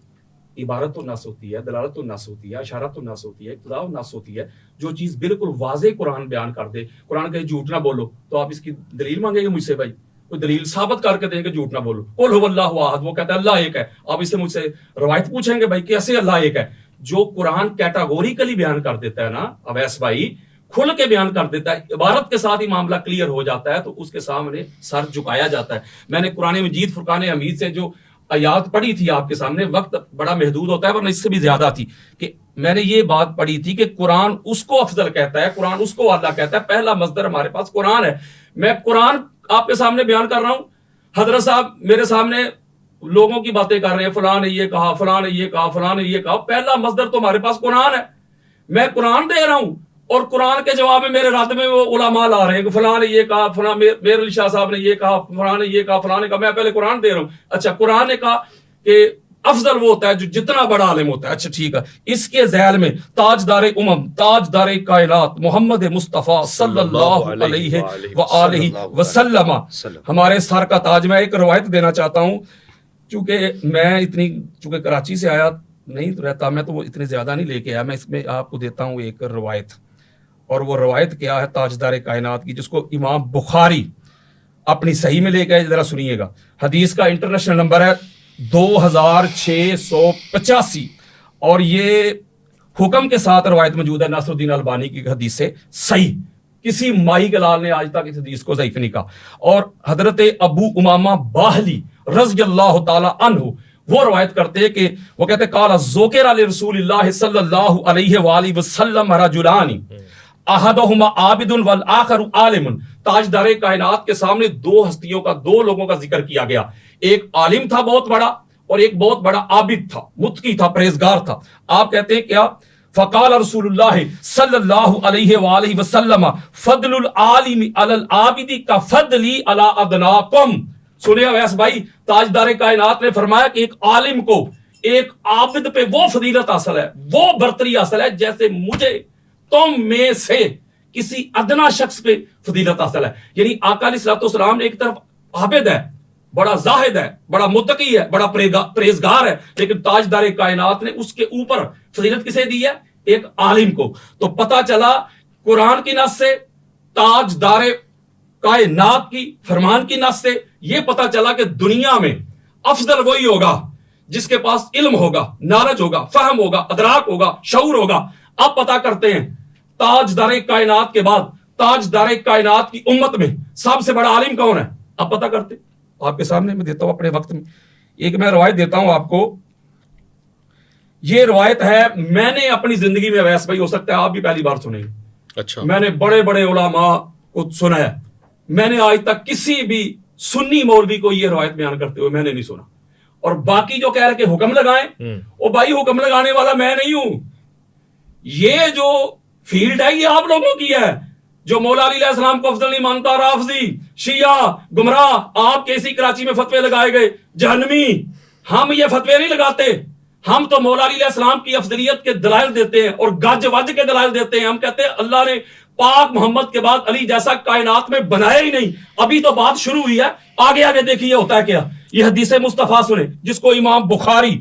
عبارت النص ہوتی ہے، دلالت النص ہوتی ہے، اشارت النص ہوتی ہے، اقتضاء النص ہوتی ہے. جو چیز بالکل واضح قرآن بیان کر دے، قرآن کہے جھوٹ نہ بولو، تو آپ اس کی دلیل مانگیں گے مجھ سے؟ بھائی کوئی دلیل ثابت کر کے دیں کہ جھوٹ نہ بولو. قل هو اللہ احد، وہ کہتا ہے اللہ ایک ہے. آپ اس سے مجھ سے روایت پوچھیں گے بھائی کیسے اللہ ایک ہے؟ جو قرآن کیٹاگوریکلی بیان کر دیتا ہے نا اویس بھائی، کھل کے بیان کر دیتا ہے، عبارت کے ساتھ ہی معاملہ کلیئر ہو جاتا ہے، تو اس کے سامنے سر جھکایا جاتا ہے. میں نے قرآن مجید فرقان حمید سے جو آیات پڑھی تھی آپ کے سامنے، وقت بڑا محدود ہوتا ہے ورنہ اس سے بھی زیادہ تھی، کہ میں نے یہ بات پڑھی تھی کہ قرآن اس کو افضل کہتا ہے، قرآن اس کو اعلیٰ کہتا ہے. پہلا مصدر ہمارے پاس قرآن ہے. میں قرآن آپ کے سامنے بیان کر رہا ہوں، حضرت صاحب میرے سامنے لوگوں کی باتیں کر رہے ہیں، فلاں نے یہ کہا، فلاں نے یہ کہا، فلاں نے یہ کہا. پہلا مصدر تو ہمارے پاس قرآن ہے. میں قرآن دے رہا ہوں اور قرآن کے جواب میں میرے رد میں وہ علماء لا رہے ہیں کہ فلاں نے یہ کہا، فلاں میر علی شاہ صاحب نے یہ کہا، فلاں نے یہ کہا، فلاں نے کہا. میں پہلے قرآن دے رہا ہوں. اچھا قرآن نے کہا کہ افضل وہ ہوتا ہے جو جتنا بڑا عالم ہوتا ہے. اچھا ٹھیک ہے، اس کے ذیل میں تاجدار تاجدار کائنات محمد مصطفیٰ صلی اللہ علیہ وآلہ وسلم ہمارے سر کا تاج. میں ایک روایت دینا چاہتا ہوں، چونکہ کراچی سے آیا نہیں رہتا میں، تو وہ اتنے زیادہ نہیں لے کے آیا. میں اس میں آپ کو دیتا ہوں ایک روایت، اور وہ روایت کیا ہے تاجدار کائنات کی، جس کو امام بخاری اپنی صحیح میں لے کے آئے. ذرا سنیے گا. حدیث کا انٹرنیشنل نمبر ہے 2685، اور یہ حکم کے ساتھ روایت موجود ہے ناصر الدین البانی کی حدیث سے صحیح. کسی مائی گلال نے آج تک اس حدیث کو ضعیف نہیں کہا. اور حضرت ابو امامہ باہلی رضی اللہ تعالی عنہ وہ روایت کرتے ہیں کہ وہ کہتے ہیں قال ذکر علی رسول اللہ صلی اللہ علیہ وآلہ وسلم رجلان احدہما عابد والآخر عالم. تاجدار کائنات کے سامنے دو ہستیوں کا، دو لوگوں کا ذکر کیا گیا. ایک عالم تھا بہت بڑا، اور ایک بہت بڑا عابد تھا، متقی تھا، پرہیزگار تھا. آپ کہتے ہیں کیا؟ فقال رسول اللہ صلی اللہ علیہ وآلہ وسلم فضل العالم علی العابد کفضلی علی ادناکم. سنیں اویس بھائی، تاجدار کائنات نے فرمایا کہ ایک عالم کو ایک عابد پہ وہ فضیلت حاصل ہے، وہ برتری حاصل ہے جیسے مجھے تم میں سے کسی ادنا شخص پہ فضیلت حاصل ہے. یعنی آقا علیہ الصلوۃ والسلام نے ایک طرف عابد ہے، بڑا زاہد ہے، بڑا متقی ہے، بڑا پرہیزگار ہے، لیکن تاجدار کائنات نے اس کے اوپر فضیلت کسے دی ہے؟ ایک عالم کو. تو پتہ چلا قرآن کی نص سے، تاجدار کائنات کی فرمان کی نص سے یہ پتہ چلا کہ دنیا میں افضل وہی ہوگا جس کے پاس علم ہوگا، نالج ہوگا، فہم ہوگا، ادراک ہوگا، شعور ہوگا. اب پتہ کرتے ہیں تاجدار کائنات کے بعد تاجدار کائنات کی امت میں سب سے بڑا عالم کون ہے؟ اب پتہ کرتے. آپ کے سامنے میں دیتا ہوں اپنے وقت میں ایک میں روایت دیتا ہوں آپ کو. یہ روایت ہے، میں نے اپنی زندگی میں، ویس بھائی ہو سکتا ہے آپ بھی پہلی بار سنیں گے. اچھا. میں نے بڑے بڑے علماء کو سنا ہے، میں نے آج تک کسی بھی سنی مولوی کو یہ روایت بیان کرتے ہوئے میں نے نہیں سنا. اور باقی جو کہہ رہے کہ حکم لگائیں، وہ بھائی حکم لگانے والا میں نہیں ہوں. یہ جو فیلڈ ہے یہ آپ لوگوں کی ہے. جو مولا علی علیہ السلام کو افضل نہیں مانتا، رافضی، شیعہ، گمراہ، آپ کے اسی کراچی میں فتوے لگائے گئے جہنمی. ہم یہ فتوے نہیں لگاتے، ہم تو مولا علی علیہ السلام کی افضلیت کے دلائل دیتے ہیں اور گج وج کے دلائل دیتے ہیں. ہم کہتے ہیں اللہ نے پاک محمد کے بعد علی جیسا کائنات میں بنایا ہی نہیں. ابھی تو بات شروع ہوئی ہے، آگے آگے دیکھیے ہوتا ہے کیا. یہ حدیث مصطفیٰ سنیں جس کو امام بخاری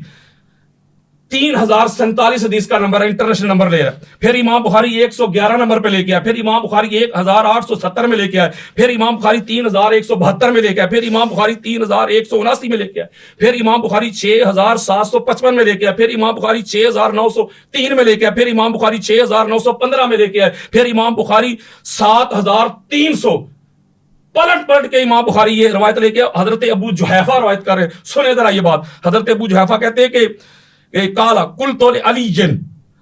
3047 حدیث کا نمبر ہے، انٹرنیشنل نمبر لے رہا ہے. پھر امام بخاری 111 نمبر پہ لے کے آیا، پھر امام بخاری 1870 میں لے کے آیا، پھر امام بخاری 3172 میں لے کے آیا، پھر امام بخاری 3179 میں لے کے آیا، پھر امام بخاری 6755 میں لے کے آیا، پھر امام بخاری 6903 میں لے کے آیا، پھر امام بخاری 6915 میں لے کے آیا، پھر امام بخاری 7300. پلٹ کے امام بخاری یہ روایت لے کے حضرت ابو جحیفہ روایت کر رہے ہیں. سنیں ذرا یہ بات. حضرت ابو جحیفہ کہتے ہیں کہ کالا کل تو علی جن،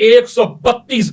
132,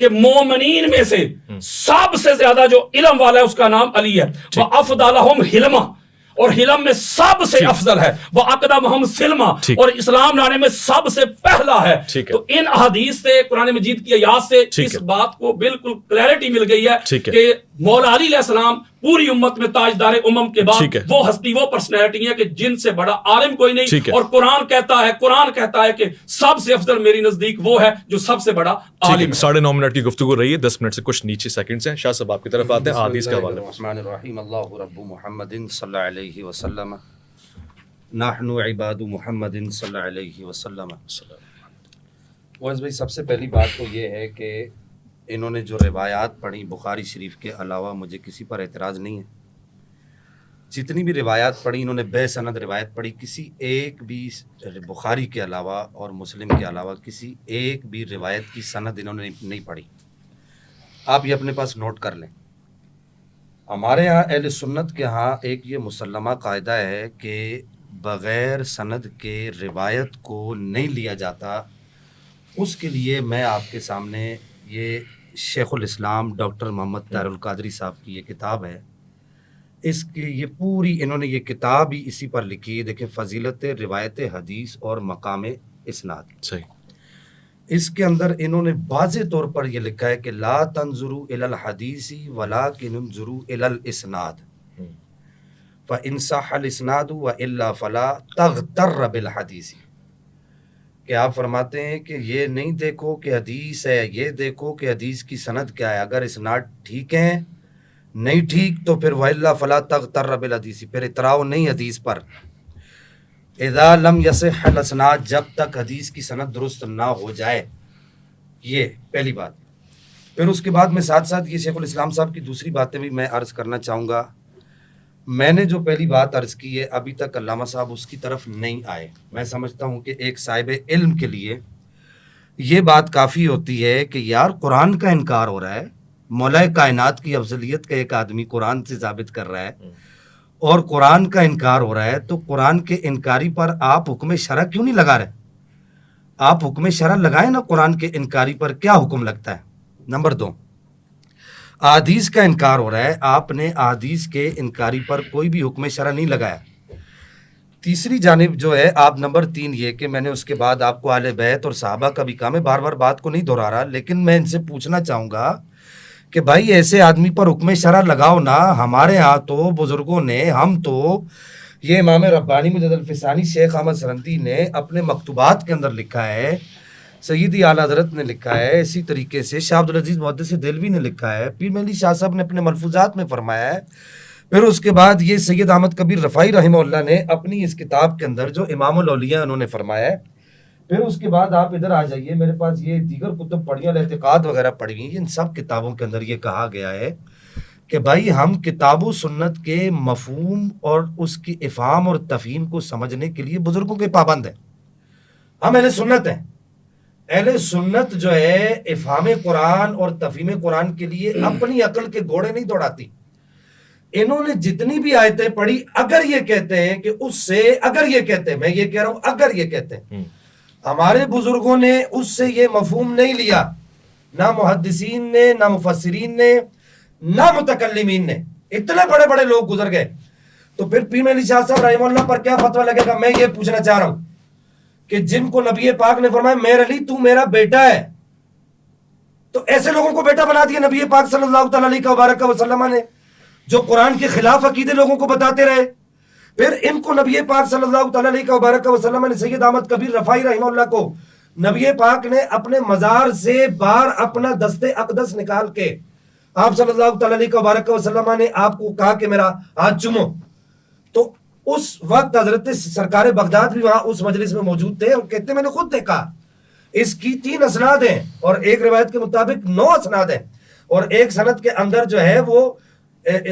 کہ مومنین میں سے سب سے زیادہ جو علم والا ہے اس کا نام علی ہے، وَأَفْضَلَهُمْ حِلْمًا، اور حلم میں سب سے افضل ہے، وہ اقدمہم سلما، اور اسلام لانے میں سب سے پہلا ہے۔ تو ان احادیث سے، قرآن مجید کی آیات سے اس بات کو بالکل کلیئرٹی مل گئی ہے کہ مولا علی علیہ السلام پوری امت میں تاجدار امم کے بعد وہ ہستی، وہ پرسنالٹی ہے کہ جن سے بڑا عالم کوئی نہیں، اور قرآن کہتا ہے کہ سب سے افضل میری نزدیک وہ ہے جو سب سے بڑا عالم ہے۔ 9.5 منٹ کی گفتگو رہی ہے، 10 منٹ سے کچھ نیچے سیکنڈز ہیں۔ شاہ صاحب آپ کی طرف آتے ہیں، حدیث کا حوالہ۔ الرحمن الرحیم، اللہ رب محمد صلی اللہ علیہ وسلم، نحن عباد محمد صلی اللہ علیہ وسلم۔ ویس بھائی، سب سے پہلی بات تو یہ ہے کہ انہوں نے جو روایات پڑھی بخاری شریف کے علاوہ، مجھے کسی پر اعتراض نہیں ہے۔ جتنی بھی روایات پڑھی انہوں نے بے سند روایت پڑھی، کسی ایک بھی بخاری کے علاوہ اور مسلم کے علاوہ کسی ایک بھی روایت کی سند انہوں نے نہیں پڑھی۔ آپ یہ اپنے پاس نوٹ کر لیں۔ ہمارے ہاں اہل سنت کے ہاں ایک یہ مسلمہ قاعدہ ہے کہ بغیر سند کے روایت کو نہیں لیا جاتا۔ اس کے لیے میں آپ کے سامنے یہ شیخ الاسلام ڈاکٹر محمد طاہر القادری صاحب کی یہ کتاب ہے، اس کی یہ پوری انہوں نے یہ کتاب ہی اسی پر لکھی ہے۔ دیکھیں، فضیلت روایت حدیث اور مقام اسناد، صحیح۔ اس کے اندر انہوں نے واضح طور پر یہ لکھا ہے کہ لا تنظروا الی الحدیث ولکن انظروا الی الاسناد فإن صح الاسناد والا فلا تغتر بالحدیث، کہ آپ فرماتے ہیں کہ یہ نہیں دیکھو کہ حدیث ہے، یہ دیکھو کہ حدیث کی سند کیا ہے، اگر اسناد ٹھیک ہیں، نہیں ٹھیک تو پھر وَإِلَّا فَلَا تَغْتَرَّ بِالْحَدِيثِ، پھر اتراؤ نہیں حدیث پر۔ اذا لم يصح الاسناد، جب تک حدیث کی سند درست نہ ہو جائے، یہ پہلی بات۔ پھر اس کے بعد میں ساتھ ساتھ یہ شیخ الاسلام صاحب کی دوسری باتیں بھی میں عرض کرنا چاہوں گا۔ میں نے جو پہلی بات عرض کی ہے، ابھی تک علامہ صاحب اس کی طرف نہیں آئے۔ میں سمجھتا ہوں کہ ایک صاحب علم کے لیے یہ بات کافی ہوتی ہے کہ یار قرآن کا انکار ہو رہا ہے، مولا کائنات کی افضلیت کا ایک آدمی قرآن سے ثابت کر رہا ہے اور قرآن کا انکار ہو رہا ہے، تو قرآن کے انکاری پر آپ حکم شرع کیوں نہیں لگا رہے؟ آپ حکم شرع لگائیں نا، قرآن کے انکاری پر کیا حکم لگتا ہے؟ نمبر 2، احادیث کا انکار ہو رہا ہے، آپ نے احادیث کے انکاری پر کوئی بھی حکم شرع نہیں لگایا۔ تیسری جانب جو ہے، آپ نمبر 3 یہ کہ میں نے اس کے بعد آپ کو اہل بیت اور صحابہ کا بھی کہا، میں بار بار بات کو نہیں دہرا رہا، لیکن میں ان سے پوچھنا چاہوں گا کہ بھائی ایسے آدمی پر حکم شرع لگاؤ نا۔ ہمارے ہاں تو بزرگوں نے، ہم تو یہ امام ربانی مجدد الفسانی شیخ احمد سرندی نے اپنے مکتوبات کے اندر لکھا ہے، سیدی اعلیٰ حضرت نے لکھا ہے، اسی طریقے سے شاہ عبدالعزیز محدث دہلوی نے لکھا ہے، پیر مہدی شاہ صاحب نے اپنے ملفوظات میں فرمایا ہے، پھر اس کے بعد یہ سید احمد کبیر رفاعی رحمہ اللہ نے اپنی اس کتاب کے اندر جو امام الاولیاء انہوں نے فرمایا ہے، پھر اس کے بعد آپ ادھر آ جائیے، میرے پاس یہ دیگر کتب پڑھی ہیں، الاعتقاد وغیرہ پڑھی ہوئی ہیں، ان سب کتابوں کے اندر یہ کہا گیا ہے کہ بھائی ہم کتاب و سنت کے مفہوم اور اس کی افہام اور تفہیم کو سمجھنے کے لیے بزرگوں کے پابند ہیں۔ ہم اہل سنت ہیں، اہل سنت جو ہے افہام قرآن اور تفہیم قرآن کے لیے اپنی عقل کے گھوڑے نہیں دوڑاتی۔ انہوں نے جتنی بھی آیتیں پڑھی، اگر یہ کہتے ہیں کہ اس سے، اگر یہ کہتے ہیں، میں یہ کہہ رہا ہوں اگر یہ کہتے ہیں، ہمارے بزرگوں نے اس سے یہ مفہوم نہیں لیا، نہ محدثین نے، نہ مفسرین نے، نہ متکلمین نے، اتنے بڑے بڑے لوگ گزر گئے، تو پھر پیر علی شاہ صاحب رحمہ اللہ پر کیا فتویٰ لگے گا؟ میں یہ پوچھنا چاہ رہا ہوں کہ جن کو نبی پاک نے فرمایا میرے علی تو میرا بیٹا ہے، تو ایسے لوگوں کو بیٹا بنا دیا نبی پاک صلی اللہ تعالی علیہ وبارک وسلم نے، جو قرآن کے خلاف عقیدے لوگوں کو بتاتے رہے۔ پھر ان کو نبی پاک صلی اللہ تعالی علیہ وبارک وسلم نے، سید احمد کبیر رفاعی رحمہ اللہ کو نبی پاک نے اپنے مزار سے باہر اپنا دست اقدس نکال کے آپ صلی اللہ تعالی علیہ وبارک وسلم نے آپ کو کہا کہ میرا ہاتھ چومو، تو اس وقت حضرت سرکار بغداد بھی وہاں اس مجلس میں موجود تھے، اور کہتے میں نے خود دیکھا۔ اس کی 3 اسناد ہیں، اور ایک روایت کے مطابق 9 اسناد ہیں، اور ایک سند کے اندر جو ہے وہ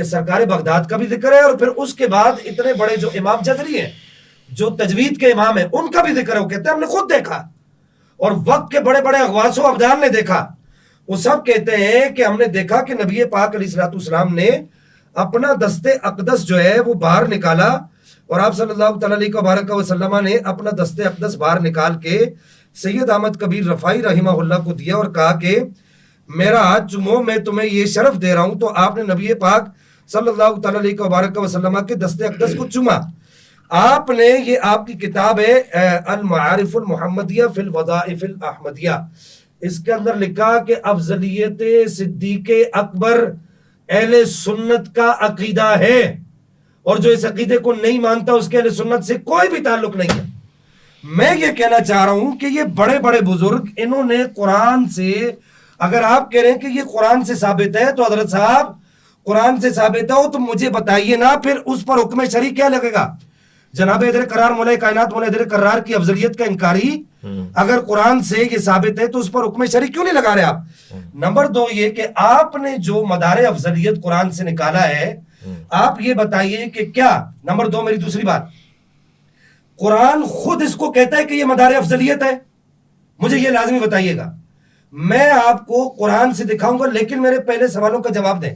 سرکار بغداد کا بھی ذکر ہے، اور پھر اس کے بعد اتنے بڑے جو امام جزری ہیں، جو تجوید کے امام ہیں، ان کا بھی ذکر ہے۔ وہ کہتے ہیں ہم نے خود دیکھا، اور وقت کے بڑے بڑے اغواس و ابدال نے دیکھا، وہ سب کہتے ہیں کہ ہم نے دیکھا کہ نبی پاک علیہ الصلوۃ والسلام نے اپنا دست اقدس جو ہے وہ باہر نکالا، اور آپ صلی اللہ تعالی علیہ وبارک وسلم نے اپنا دست اقدس باہر نکال کے سید احمد کبیر رفاعی رحمہ اللہ کو دیا، اور کہا کہ میرا ہاتھ چومو، میں تمہیں یہ شرف دے رہا ہوں. تو آپ نے نبی پاک صلی اللہ تعالیٰ علیہ وبارک وسلم کے دست اقدس کو چوما. آپ نے یہ آپ کی کتاب ہے المعارف المحمدیہ فی الوظائف الاحمدیہ، اس کے اندر لکھا کہ افضلیت صدیق اکبر اہل سنت کا عقیدہ ہے، اور جو اس عقیدے کو نہیں مانتا اس کے اہل سنت سے کوئی بھی تعلق نہیں ہے. میں یہ کہنا چاہ رہا ہوں کہ یہ بڑے بڑے بزرگ انہوں نے قرآن سے، اگر آپ کہہ رہے ہیں کہ یہ قرآن سے ثابت ہے تو حضرت صاحب قرآن سے ثابت ہو تو مجھے بتائیے نا پھر اس پر حکم شرعی کیا لگے گا؟ جناب حیدر کرار مولا کائنات مولا حیدر کرار کی افضلیت کا انکاری اگر قرآن سے یہ ثابت ہے تو اس پر حکم شرعی کیوں نہیں لگا رہے آپ؟ نمبر 2 یہ کہ آپ نے جو مدار افضلیت قرآن سے نکالا ہے، آپ یہ بتائیے کہ کیا، نمبر 2 میری دوسری بات، قرآن خود اس کو کہتا ہے کہ یہ مدار افضلیت ہے؟ مجھے یہ لازمی بتائیے گا. میں آپ کو قرآن سے دکھاؤں گا، لیکن میرے پہلے سوالوں کا جواب دیں.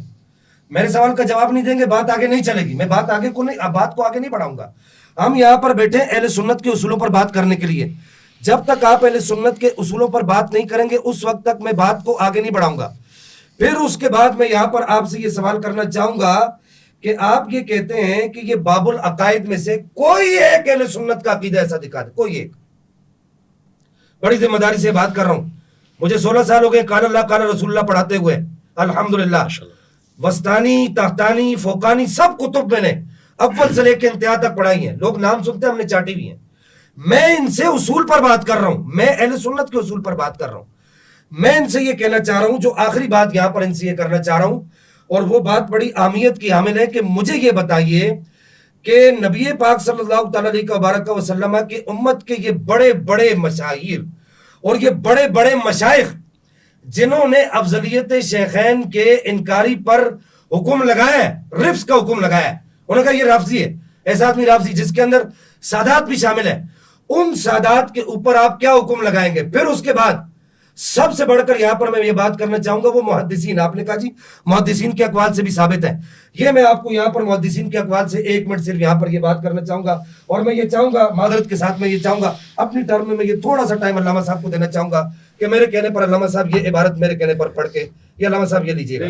میرے سوال کا جواب نہیں دیں گے بات آگے نہیں چلے گی. میں بات کو آگے نہیں بڑھاؤں گا. ہم یہاں پر بیٹھے اہل سنت کے اصولوں پر بات کرنے کے لیے. جب تک آپ اہل سنت کے اصولوں پر بات نہیں کریں گے اس وقت تک میں بات کو آگے نہیں بڑھاؤں گا. پھر اس کے بعد میں یہاں پر آپ سے یہ سوال کرنا چاہوں گا کہ آپ یہ کہتے ہیں کہ یہ باب العقائد میں سے کوئی ایک اہل سنت کا عقیدہ ایسا دکھا دے، کوئی ایک. بڑی ذمہ داری سے بات کر رہا ہوں. مجھے 16 سال ہو گئے قال اللہ قال رسول اللہ پڑھاتے ہوئے، الحمدللہ. وسطانی، تحتانی، فوقانی سب کتب میں نے اول سے لے کے انتہا تک پڑھائی ہیں. لوگ نام سنتے ہیں، ہم نے چاٹی بھی ہیں. میں ان سے اصول پر بات کر رہا ہوں، میں اہل سنت کے اصول پر بات کر رہا ہوں. میں ان سے یہ کہنا چاہ رہا ہوں، جو آخری بات یہاں پر ان سے یہ کرنا چاہ رہا ہوں، اور وہ بات بڑی اہمیت کی حامل ہے کہ مجھے یہ بتائیے کہ نبی پاک صلی اللہ تعالیٰ علیہ وبارک وسلم کی امت کے یہ بڑے بڑے مشاہیر اور یہ بڑے بڑے مشائخ جنہوں نے افضلیت شیخین کے انکاری پر حکم لگایا ہے، رفض کا حکم لگایا ہے، انہوں نے کہا یہ رافضی ہے، ایسا آدمی رافضی، جس کے اندر سادات بھی شامل ہے، ان سادات کے اوپر آپ کیا حکم لگائیں گے؟ پھر اس کے بعد سب سے بڑھ کر یہاں پر میں یہ بات کرنا چاہوں گا وہ محدثین. آپ نے کہا جی محدثین کے اقوال سے بھی ثابت ہے. یہ میں آپ کو یہاں پر محدثین کے اقوال سے 1 منٹ صرف یہاں پر یہ بات کرنا چاہوں گا، اور میں یہ چاہوں گا معذرت کے ساتھ میں یہ چاہوں گا اپنی ٹرم میں یہ تھوڑا سا ٹائم علامہ صاحب کو دینا چاہوں گا کہ میرے کہنے پر علامہ صاحب یہ عبارت میرے کہنے پر پڑھ کے یہ علامہ صاحب یہ لیجیے گا.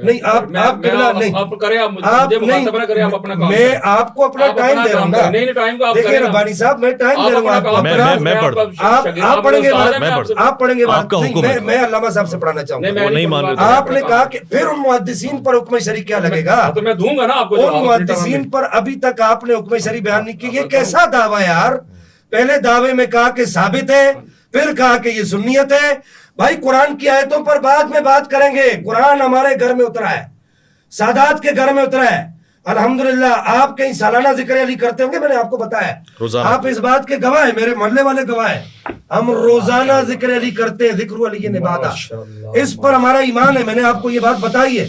نہیں آپ میں آپ کو اپنا ٹائم دے رہا ہوں نا. دیکھیے ربانی صاحب میں ٹائم دے رہا ہوں آپ پڑھیں گے، آپ پڑھیں گے. میں علامہ صاحب سے پڑھانا چاہوں گا. آپ نے کہا کہ پھر ان محدثین پر حکم شرعی کیا لگے گا؟ تو میں دوں گا نا آپ کو. ان محدثین پر ابھی تک آپ نے حکم شرعی بیان نہیں کی. یہ کیسا دعویٰ یار؟ پہلے دعوے میں کہا کہ ثابت ہے، پھر کہا کہ یہ سنیت ہے. بھائی قرآن کی آیتوں پر بعد میں بات کریں گے. قرآن ہمارے گھر میں اترا ہے، سادات کے گھر میں اترا ہے. الحمدللہ آپ کہیں سالانہ ذکر علی کرتے ہوں گے، میں نے آپ کو بتایا، آپ اس بات کے گواہ ہیں، میرے محلے والے گواہ ہیں. ہم روزانہ ذکر علی کرتے ہیں، ذکر علی نبادہ، اس پر ہمارا ایمان ہے. میں نے آپ کو یہ بات بتائی ہے.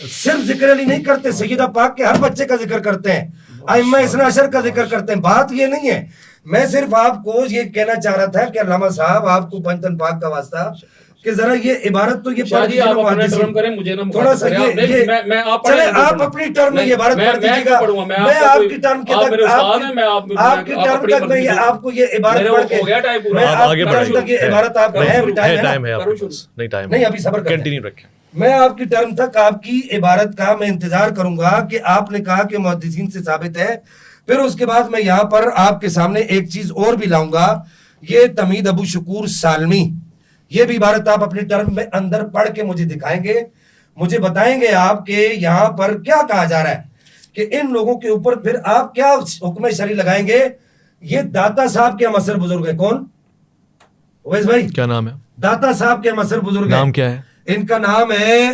صرف ذکر علی نہیں کرتے، سیدہ پاک کے ہر بچے کا ذکر کرتے ہیں، ائمہ اثنا عشر کا ذکر کرتے ہیں. بات یہ نہیں ہے. میں صرف آپ کو یہ کہنا چاہ رہا تھا کہ علامہ صاحب آپ کو پنجتن پاک کا واسطہ کہ ذرا یہ عبارت تو یہ پڑھ دیجیے نا، تھوڑا سا چلے آپ اپنی ٹرم میں یہ عبارت پڑھ دیجیے گا. میں آپ کی ٹرم کے تک آپ کی ٹرم تک میں آپ کو یہ عبارت پڑھ کے میں آپ کی ٹرم تک یہ عبارت آپ کو نہیں ابھی صبر کنٹینیو رکھیں. میں آپ کی ٹرم تک آپ کی عبارت کا میں انتظار کروں گا کہ آپ نے کہا کہ محدثین سے ثابت ہے. پھر اس کے بعد میں یہاں پر آپ کے سامنے ایک چیز اور بھی لاؤں گا. یہ تمید ابو شکور سالمی، یہ بھی عبارت آپ اپنی ٹرم میں اندر پڑھ کے مجھے دکھائیں گے. مجھے بتائیں گے آپ کہ یہاں پر کیا کہا جا رہا ہے کہ ان لوگوں کے اوپر پھر آپ کیا حکم شرعی لگائیں گے. یہ داتا صاحب کے مصر بزرگ ہیں. کون؟ اویس بھائی کیا نام ہے؟ داتا صاحب کے مصر بزرگ ہیں. نام کیا ہے ان کا؟ نام ہے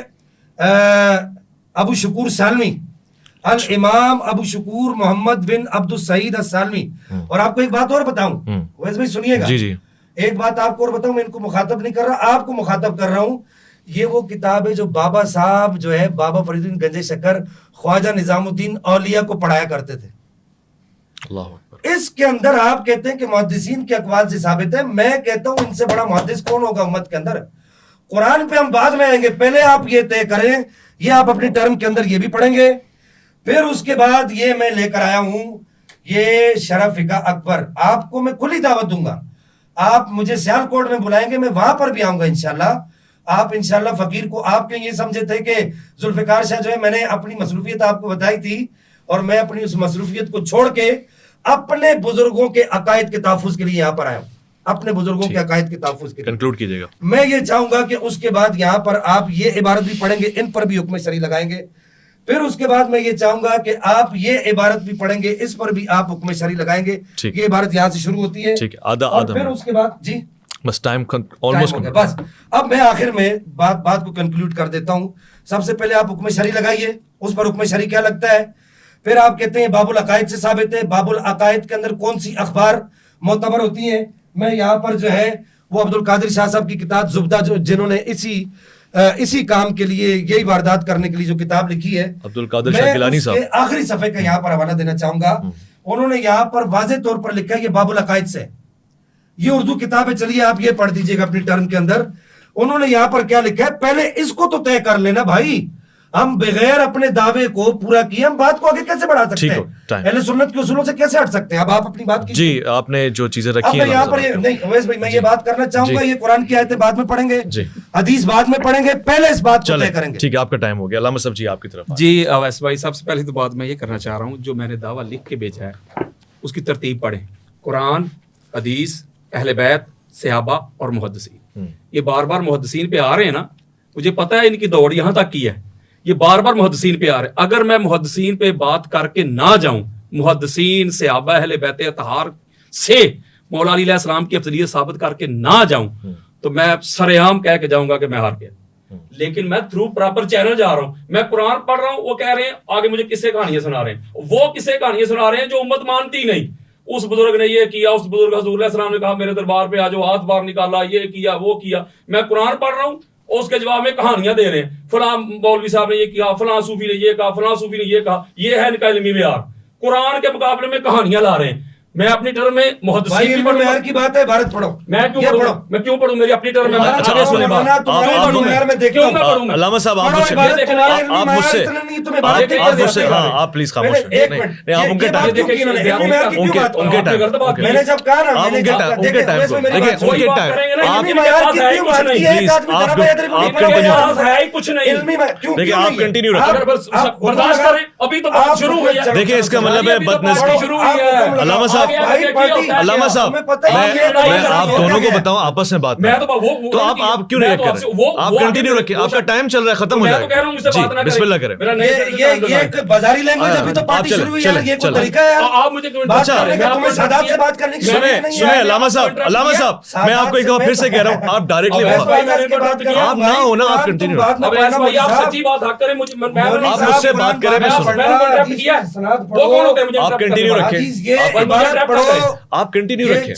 ابو شکور سالمی، الامام ابو شکور محمد بن عبد السعید السالمی. اور آپ کو ایک بات اور بتاؤں، ویسے بھائی سنیے گا، جی جی ایک بات آپ کو اور بتاؤں. میں ان کو مخاطب نہیں کر رہا، آپ کو مخاطب کر رہا ہوں. یہ وہ کتاب ہے جو بابا صاحب جو ہے بابا فرید الدین گنج شکر خواجہ نظام الدین اولیاء کو پڑھایا کرتے تھے. اللہ اکبر. اس کے اندر آپ کہتے ہیں کہ محدثین کے اقوال سے ثابت ہے. میں کہتا ہوں ان سے بڑا محدث کون ہوگا امت کے اندر؟ قرآن پہ ہم بعد میں آئیں گے، پہلے آپ یہ طے کریں. یہ آپ اپنی ٹرم کے اندر یہ بھی پڑھیں گے. پھر اس کے بعد یہ میں لے کر آیا ہوں یہ شرح فقہ اکبر. آپ کو میں کھلی دعوت دوں گا، آپ مجھے سیال کوٹ میں بلائیں گے، میں وہاں پر بھی آؤں گا انشاءاللہ. آپ انشاءاللہ فقیر کو آپ کے یہ سمجھے تھے کہ ذوالفقار شاہ جو ہے میں نے اپنی مصروفیت آپ کو بتائی تھی اور میں اپنی اس مصروفیت کو چھوڑ کے اپنے بزرگوں کے عقائد کے تحفظ کے لیے یہاں پر آیا ہوں، اپنے بزرگوں کے عقائد کے تحفظ کے لیے. کنکلوڈ کیجئے گا. میں یہ چاہوں گا کہ اس کے بعد یہاں پر آپ یہ عبارت بھی پڑھیں گے، ان پر بھی حکم شرعی لگائیں گے. پھر اس کے بعد میں یہ چاہوں گا کہ آپ یہ عبارت بھی پڑھیں گے، اس پر بھی آپ حکم شرعی لگائیں گے. یہ عبارت یہاں سے شروع ہوتی ہے. اور پھر اس کے بعد جی بس ٹائم آلموسٹ بس. اب میں آخر میں بات کو کنکلوڈ کر دیتا ہوں. سب سے پہلے آپ حکم شرعی لگائیے، اس پر حکم شرعی کیا لگتا ہے. پھر آپ کہتے ہیں باب العقائد سے ثابت ہے. باب العقائد کے اندر کون سی اخبار معتبر ہوتی ہیں. میں یہاں پر جو ہے وہ عبد القادر شاہ صاحب کی کتاب زبدہ، جو جنہوں نے اسی کام کے لیے، یہی واردات کرنے کے لیے جو کتاب لکھی ہے، عبد القادر شاہ گیلانی صاحب، میں آخری صفحے کا یہاں پر حوالہ دینا چاہوں گا. انہوں نے یہاں پر واضح طور پر لکھا ہے یہ باب العقائد سے، یہ اردو کتاب ہے. چلیے آپ یہ پڑھ دیجئے گا اپنی ٹرم کے اندر. انہوں نے یہاں پر کیا لکھا ہے، پہلے اس کو تو طے کر لینا بھائی. ہم بغیر اپنے دعوے کو پورا کیے ہم بات کو آگے کیسے بڑھا سکتے ہیں، اہل سنت کے اصولوں سے کیسے ہٹ سکتے ہیں. اب آپ اپنی بات کی جی، آپ نے جو چیزیں رکھی ہیں یہاں پر نہیں اویس بھائی، میں یہ بات کرنا چاہوں گا، یہ قرآن کی آیتیں بعد میں پڑھیں گے، حدیث بعد میں پڑھیں گے، پہلے اس بات کو طے کریں گے. ٹھیک ہے، آپ کا ٹائم ہو گیا. علامہ صاحب جی آپ کی طرف. جی اویس بھائی، سب سے پہلے تو بات میں یہ کرنا چاہ رہا ہوں، جو میں نے دعویٰ لکھ کے بھیجا ہے اس کی ترتیب پڑھیں. قرآن، حدیث، اہل بیت، صحابہ اور محدثین. یہ بار بار محدثین پہ آ رہے ہیں نا، مجھے پتہ ہے ان کی دوڑ یہاں تک کی ہے، یہ بار بار محدثین پہ آ رہے ہیں. اگر میں محدثین پہ بات کر کے نہ جاؤں، محدثین، صحابہ، اہل بیت اطہار سے مولا علی علیہ السلام کی افضلیت ثابت کر کے نہ جاؤں، تو میں سر عام کہہ کے جاؤں گا کہ میں ہار گیا. لیکن میں تھرو پراپر چینل جا رہا ہوں، میں قرآن پڑھ رہا ہوں، وہ کہہ رہے ہیں آگے مجھے قصے کہانیاں سنا رہے ہیں، وہ قصے کہانیاں سنا رہے ہیں جو امت مانتی نہیں. اس بزرگ نے یہ کیا، اس بزرگ حضور علیہ السلام نے کہا میرے دربار پہ آجو، ہاتھ باہر نکالا، یہ کیا وہ کیا. میں قرآن پڑھ رہا ہوں، اس کے جواب میں کہانیاں دے رہے ہیں، فلاں مولوی صاحب نے یہ کیا، فلاں صوفی نے یہ کہا، فلاں صوفی نے یہ کہا. یہ ہے ان کا علمی معیار. قرآن کے مقابلے میں کہانیاں لا رہے ہیں. میں اپنی ٹرم میں محدثین کی پڑھوں، معیار کی بات ہے، عبارت پڑھو. میں کیوں پڑھوں میری اپنی ٹرم میں. علامہ صاحب آپ مجھ سے آپ پلیز خاموش رہیں. آپ ان کے ٹائم میں نے جب کہا نا، آپ کنٹینیو رکھیں. دیکھیں اس کا مطلب ہے بدنسبی. علامہ صاحب میں آپ دونوں کو بتاؤں آپس میں بات تو آپ کیوں نہیں کر رہے؟ آپ کنٹینیو رکھیں، آپ کا ٹائم چل رہا ہے، ختم ہو جائے گا. جی بسم اللہ کریں. یہ بازاری لینگویج ابھی تو پارٹی شروع ہوئی ہے، یہ کوئی طریقہ ہے آپ مجھے تمہیں سادات سے بات کرنے کی سنیں علامہ صاحب میں آپ کو ایک بار پھر سے کہہ رہا ہوں، آپ ڈائریکٹلی آپ نہ ہونا، آپ کنٹینیو آپ مجھ سے بات کریں، میں آپ کنٹینیو رکھیں، آپ کنٹینیو رکھیں.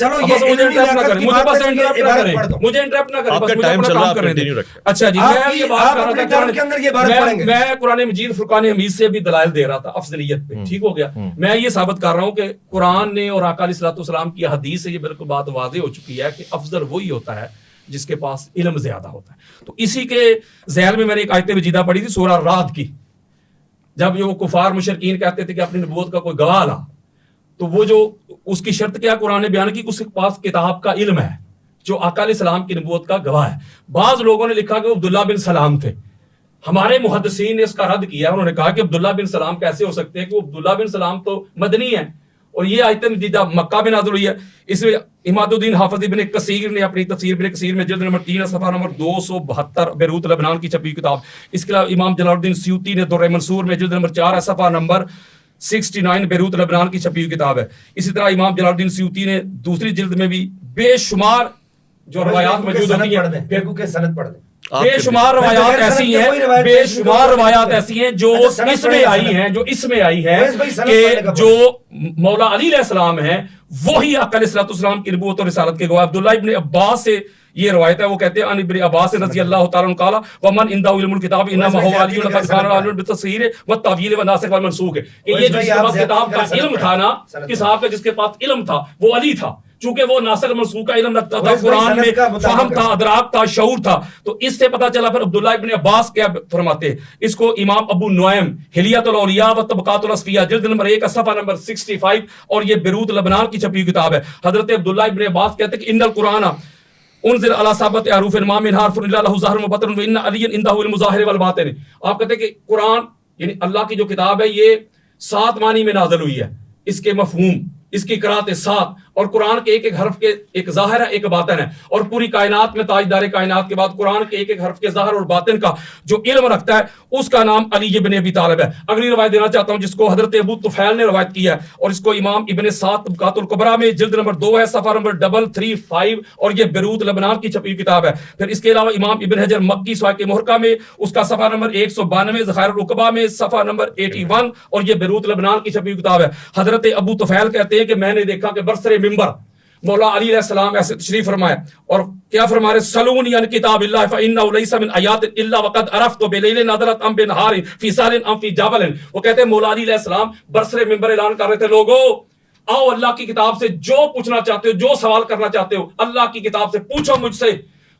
مجھے انٹرپٹ نہ کریں، آپ کا ٹائم چل رہا ہے، آپ کنٹینیو رکھیں. اچھا جی، میں یہ بات کر رہا تھا، میں قرآن مجید فرقان حمید سے بھی دلائل دے رہا تھا افضلیت پہ. ٹھیک ہو گیا. میں یہ ثابت کر رہا ہوں کہ قرآن نے اور آقا علیہ الصلوۃ والسلام کی حدیث سے یہ بالکل بات واضح ہو چکی ہے کہ افضل وہی ہوتا ہے جس کے پاس علم زیادہ ہوتا ہے. تو اسی کے ذیل میں نے ایک آیت مجیدہ پڑھی تھی سورہ رعد کی، جب وہ کفار مشرکین کہتے تھے کہ اپنی نبوت کا کوئی گواہ لا، تو وہ جو اس کی شرط کیا قرآن نے بیان کی، اس کے پاس کتاب کا علم ہے جو آقا علیہ السلام کی نبوت کا گواہ ہے. بعض لوگوں نے لکھا کہ وہ عبداللہ بن سلام تھے. ہمارے محدثین نے اس کا رد کیا، انہوں نے کہا کہ عبداللہ بن سلام کیسے ہو سکتے ہیں، کہ وہ عبداللہ بن سلام تو مدنی ہیں اور یہ آیت مجیدہ مکہ میں نازل ہوئی ہے. اس میں اماد الدین حافظ ابن کثیر نے اپنی تفسیر ابن کثیر میں جلد نمبر 3 صفحہ نمبر 272 بیروت لبنان کی چھپی کتاب. اس کے علاوہ امام جلال الدین سیوطی نے درر منصور میں جلد نمبر 4 صفحہ نمبر 69 بیروت لبنان کی چھپی ہوئی کتاب ہے. اسی طرح امام جلال الدین سیوطی نے دوسری جلد میں بھی بے شمار جو روایات موجود ہوتی ہیں، بے شمار روایات ایسی ہیں، بے شمار روایات ایسی ہیں جو اس میں آئی ہیں کہ جو مولا علی علیہ السلام ہیں وہی آقا علیہ السلام کی نبوت اور رسالت کے گواہ. عبداللہ ابن عباس سے یہ روایت ہے، وہ کہتے ہیں ان ابن عباس رضی اللہ تعالی عنہ قال ومن عنده علم الكتاب انما هو علی لقد كان عالم بالتصحیح والتعویل والناسخ والمنسوخ. کہ یہ جس کے پاس کتاب کا علم تھا نا، کتاب کا جس کے پاس علم تھا وہ علی تھا، چونکہ وہ ناسخ منسوخ کا علم رکھتا تھا، قرآن میں فہم تھا، ادراک تھا، شعور تھا. تو اس سے پتہ چلا پھر عبداللہ ابن عباس کیا فرماتے ہیں. اس کو امام ابو نعیم حلیۃ الاولیاء و طبقات الاصفیاء جلد نمبر 1 صفحہ نمبر 65 اور یہ بیروت لبنان کی چھپی ہوئی کتاب ہے. حضرت عبداللہ ابن عباس کہتے ہیں کہ ان القرآن انزل علی ثابت حروف ما من حرف الا له ظاہر و باطن وان علی عنده المظاہر والباطن. آپ کہتے ہیں کہ قرآن یعنی اللہ کی جو کتاب ہے یہ 7 معنی میں نازل ہوئی ہے. اس کے مفہوم، اس کی قرات 7 اور قرآن کے ایک ایک حرف کے ایک ظاہر ہے ایک باطن ہے. اور پوری کائنات میں تاجدار کائنات کے بعد قرآن کے ایک ایک حرف کے ظاہر اور باطن کا جو علم رکھتا ہے اس کا نام علی ابن ابی طالب ہے. اگلی روایت دینا چاہتا ہوں جس کو حضرت ابو طفیل نے روایت کی ہے اور اس کو امام ابن سعد طبقات الکبریٰ میں جلد نمبر 2 ہے صفحہ نمبر 335 اور یہ بیروت لبنان کی چھپی کتاب ہے. پھر اس کے علاوہ امام ابن حجر مکی سواق محرقہ میں اس کا صفحہ نمبر 192 ذخائر العقبہ میں صفحہ نمبر 81 اور یہ بیروت لبنان کی چھپی کتاب ہے. حضرت ابو طفیل کہتے ہیں کہ میں نے دیکھا کہ برسر منبر مولا علی علیہ السلام ایسے تشریف فرمائے اور کیا فرما رہے سلونی عن کتاب اللہ فإنه ليس من آیات الا وقد عرفت بلیل نادرت ام بنہار فی سال ام فی جبل. وہ کہتے ہیں مولا علی علیہ السلام برسر منبر اعلان کر رہے تھے لوگوں آؤ اللہ کی کتاب سے جو پوچھنا چاہتے ہو جو سوال کرنا چاہتے ہو اللہ کی کتاب سے پوچھو مجھ سے.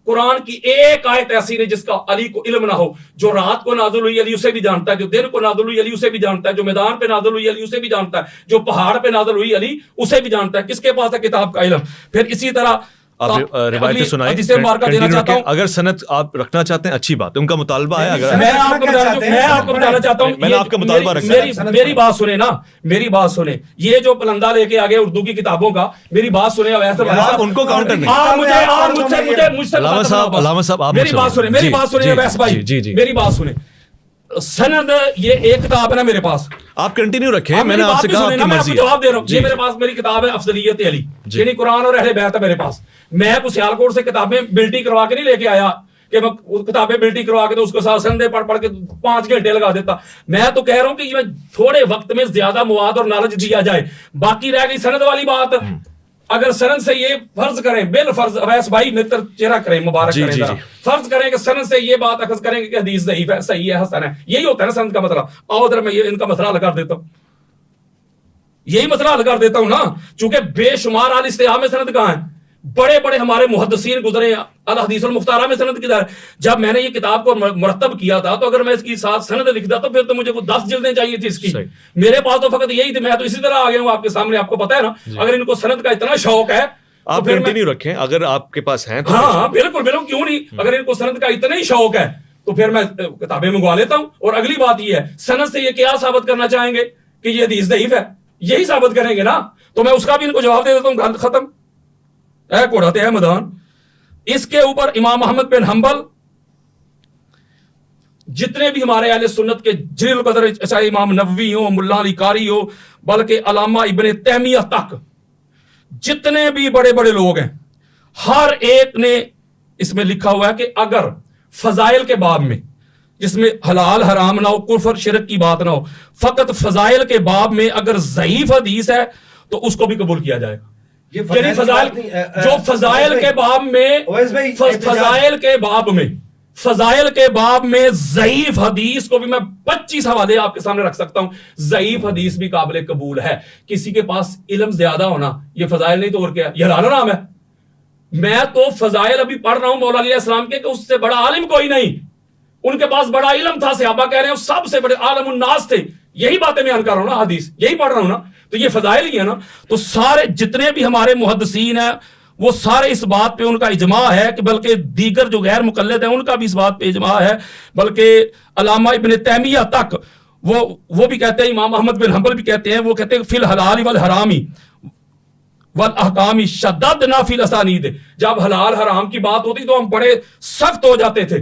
قرآن کی ایک آیت ایسی نہیں جس کا علی کو علم نہ ہو. جو رات کو نازل ہوئی علی اسے بھی جانتا ہے, جو دن کو نازل ہوئی علی اسے بھی جانتا ہے, جو میدان پہ نازل ہوئی علی اسے بھی جانتا ہے, جو پہاڑ پہ نازل ہوئی علی اسے بھی جانتا ہے. کس کے پاس ہے کتاب کا علم؟ پھر اسی طرح آپ روایتیں سنائیں, اگر سند آپ رکھنا چاہتے ہیں اچھی بات ہے, ان کا مطالبہ ہے. اگر میں آپ کو بتانا چاہتا ہوں, میں نے آپ کا مطالبہ رکھا, میری بات سنیں نا, میری بات سنیں. یہ جو پلندہ لے کے آگے اردو کی کتابوں کا, میری بات سنیں. آپ ان کو کاؤنٹر نہیں, علامہ صاحب میری بات سنیں, میری بات سنیں ویس بھائی, میری بات سنیں. سند یہ ایک کتاب ہے نا میرے پاس, آپ کنٹینیو رکھیں. میں نے آپ سے کہا آپ کی مرضی ہے, جواب دے رہا ہوں. یہ میرے پاس میری کتاب ہے افضلیت علی, یعنی قرآن اور اہل بیت ہے میرے پاس. میں کو سیالکوٹ سے کتابیں بلٹی کروا کے نہیں لے کے آیا کہ میں کتابیں بلٹی کروا کے تو اس کو ساتھ سندے پڑھ کے 5 گھنٹے لگا دیتا. میں تو کہہ رہا ہوں کہ یہ تھوڑے وقت میں زیادہ مواد اور نالج دیا جائے. باقی رہ گئی سند والی بات. اگر سند سے یہ فرض کریں, بال فرض اویس بھائی متر چہرہ کریں, مبارک کریں, فرض کریں کہ سند سے یہ بات اخذ کریں کہ حدیث ضعیف ہے, صحیح ہے, حسن ہے. یہی ہوتا ہے نا سند کا مسئلہ. آؤ ادھر میں یہ ان کا مسئلہ حل کر دیتا ہوں, یہی مسئلہ حل کر دیتا ہوں نا. چونکہ بے شمار اہل استحاہ میں سند کہاں ہیں, بڑے بڑے ہمارے محدثین گزرے الحدیث المختارہ میں سند کدھر. جب میں نے یہ کتاب کو مرتب کیا تھا تو اگر میں اس کی ساتھ سند لکھتا تو پھر تو مجھے وہ 10 جلدیں چاہیے تھی اس کی. میرے پاس تو فقط یہی تھی. میں تو اسی طرح آ گیا ہوں آپ کے سامنے, آپ کو پتا ہے نا. اگر ان کو سند کا اتنا شوق ہے آپ کنٹینیو رکھیں اگر آپ کے پاس ہیں. ہاں بالکل بالکل, کیوں نہیں. اگر ان کو سند کا اتنا ہی شوق ہے تو پھر میں کتابیں منگوا لیتا ہوں. اور اگلی بات یہ ہے, سند سے یہ کیا ثابت کرنا چاہیں گے کہ یہ حدیث ضعیف ہے, یہی ثابت کریں گے نا. تو میں اس کا بھی ان کو جواب دے دیتا ہوں, ختم. اے کوڑاتے ہیں میدان. اس کے اوپر امام احمد بن حنبل, جتنے بھی ہمارے اہل سنت کے جلیل القدر, چاہے امام نووی ہو, ملا علی قاری ہو, بلکہ علامہ ابن تیمیہ تک, جتنے بھی بڑے بڑے لوگ ہیں, ہر ایک نے اس میں لکھا ہوا ہے کہ اگر فضائل کے باب میں, جس میں حلال حرام نہ ہو, کفر شرک کی بات نہ ہو, فقط فضائل کے باب میں اگر ضعیف حدیث ہے تو اس کو بھی قبول کیا جائے گا. یعنی فضائل جو فضائل کے باب میں, فضائل کے باب میں ضعیف حدیث کو بھی میں 25 حوالے آپ کے سامنے رکھ سکتا ہوں. ضعیف حدیث بھی قابل قبول ہے. کسی کے پاس علم زیادہ ہونا یہ فضائل نہیں تو اور کیا, یہ حلال حرام ہے. میں تو فضائل ابھی پڑھ رہا ہوں مولا علیہ السلام کے, کہ اس سے بڑا عالم کوئی نہیں. ان کے پاس بڑا علم تھا, صحابہ کہہ رہے ہیں سب سے بڑے عالم الناس تھے. یہی باتیں بیان کر رہا ہوں نا, حدیث یہی پڑھ رہا ہوں نا, تو یہ فضائل ہی ہے نا. تو سارے جتنے بھی ہمارے محدثین ہیں وہ سارے اس بات پہ ان کا اجماع ہے, کہ بلکہ دیگر جو غیر مقلد ہیں ان کا بھی اس بات پہ اجماع ہے. بلکہ علامہ ابن تیمیہ تک وہ بھی کہتے ہیں, امام احمد بن حنبل بھی کہتے ہیں, وہ کہتے ہیں فی الحلال والحرامی والاحکام شددنا فی الاسانید. جب حلال حرام کی بات ہوتی تو ہم بڑے سخت ہو جاتے تھے,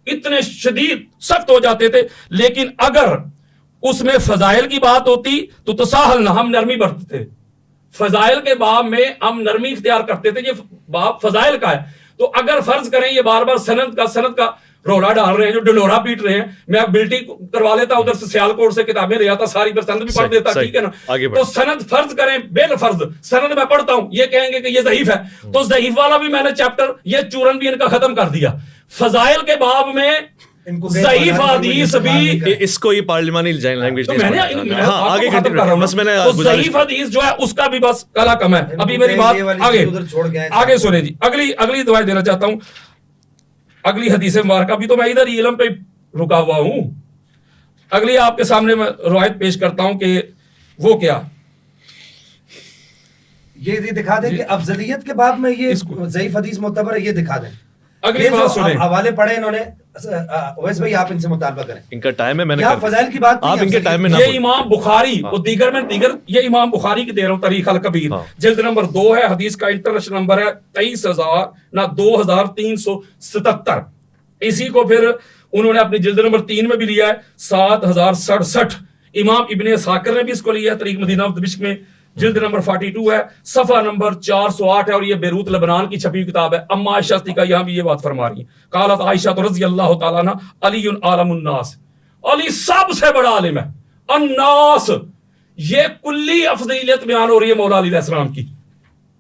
اتنے شدید سخت ہو جاتے تھے. لیکن اگر اس میں فضائل کی بات ہوتی تو تساہل نہ, ہم نرمی برتتے تھے. فضائل کے باب میں ہم نرمی اختیار کرتے تھے, یہ باب فضائل کا ہے. تو اگر فرض کریں یہ بار بار سند کا رولا ڈال رہے ہیں, جو ڈنڈورا پیٹ رہے ہیں, میں بلٹی کروا لیتا ادھر سے سیالکوٹ سے کتابیں لے آتا ساری, پر سند بھی پڑھ دیتا, ٹھیک ہے نا. تو سند فرض کریں بال فرض سند میں پڑھتا ہوں, یہ کہیں گے کہ یہ ضعیف ہے, تو ضعیف والا بھی میں نے چیپٹر یہ چورن بھی ان کا ختم کر دیا. فضائل کے باب میں ضعیف حدیث بھی, اس کو یہ پارلیمانی لینگویج آگے ضعیف حدیث جو ہے اس کا بھی بس کلا کم ہے. ابھی میری بات آگے سنیں جی. اگلی دعائیں دینا چاہتا ہوں, اگلی حدیث مبارکہ بھی تو میں ادھر علم پہ رکا ہوا ہوں. اگلی آپ کے سامنے میں روایت پیش کرتا ہوں کہ وہ کیا, یہ دکھا دیں کہ افضلیت کے باب میں یہ ضعیف حدیث معتبر ہے، یہ دکھا دیں. اگلی بات سنیں. حوالے پڑھے انہوں نے. اویس بھائی آپ ان سے مطالبہ کریں. ان کا ٹائم ہے، میں نے کیا فضائل کی بات آپ ان کے ٹائم میں نہ یہ امام بخاری اور دیگر یہ امام بخاری کی دے رہا ہوں تاریخ الکبیر جلد نمبر 2 ہے، حدیث کا انٹرنیشنل نمبر ہے 23,2377. اسی کو پھر انہوں نے اپنی جلد نمبر 3 میں بھی لیا ہے 7067. امام ابن ساکر نے بھی اس کو لیا ہے طریق مدینہ دمشق میں، جلد نمبر 42 ہے، صفحہ نمبر 408 ہے، اور یہ بیروت لبنان کی چھپی کتاب ہے. اما عائشہ صدیقہ یہاں بھی یہ بات فرما رہی ہیں. قالت عائشہ رضی اللہ تعالیٰ عنہ علی عالم الناس، علی سب سے بڑا عالم ہے. الناس، یہ کلی افضلیت بیان ہو رہی ہے مولا علی علیہ السلام کی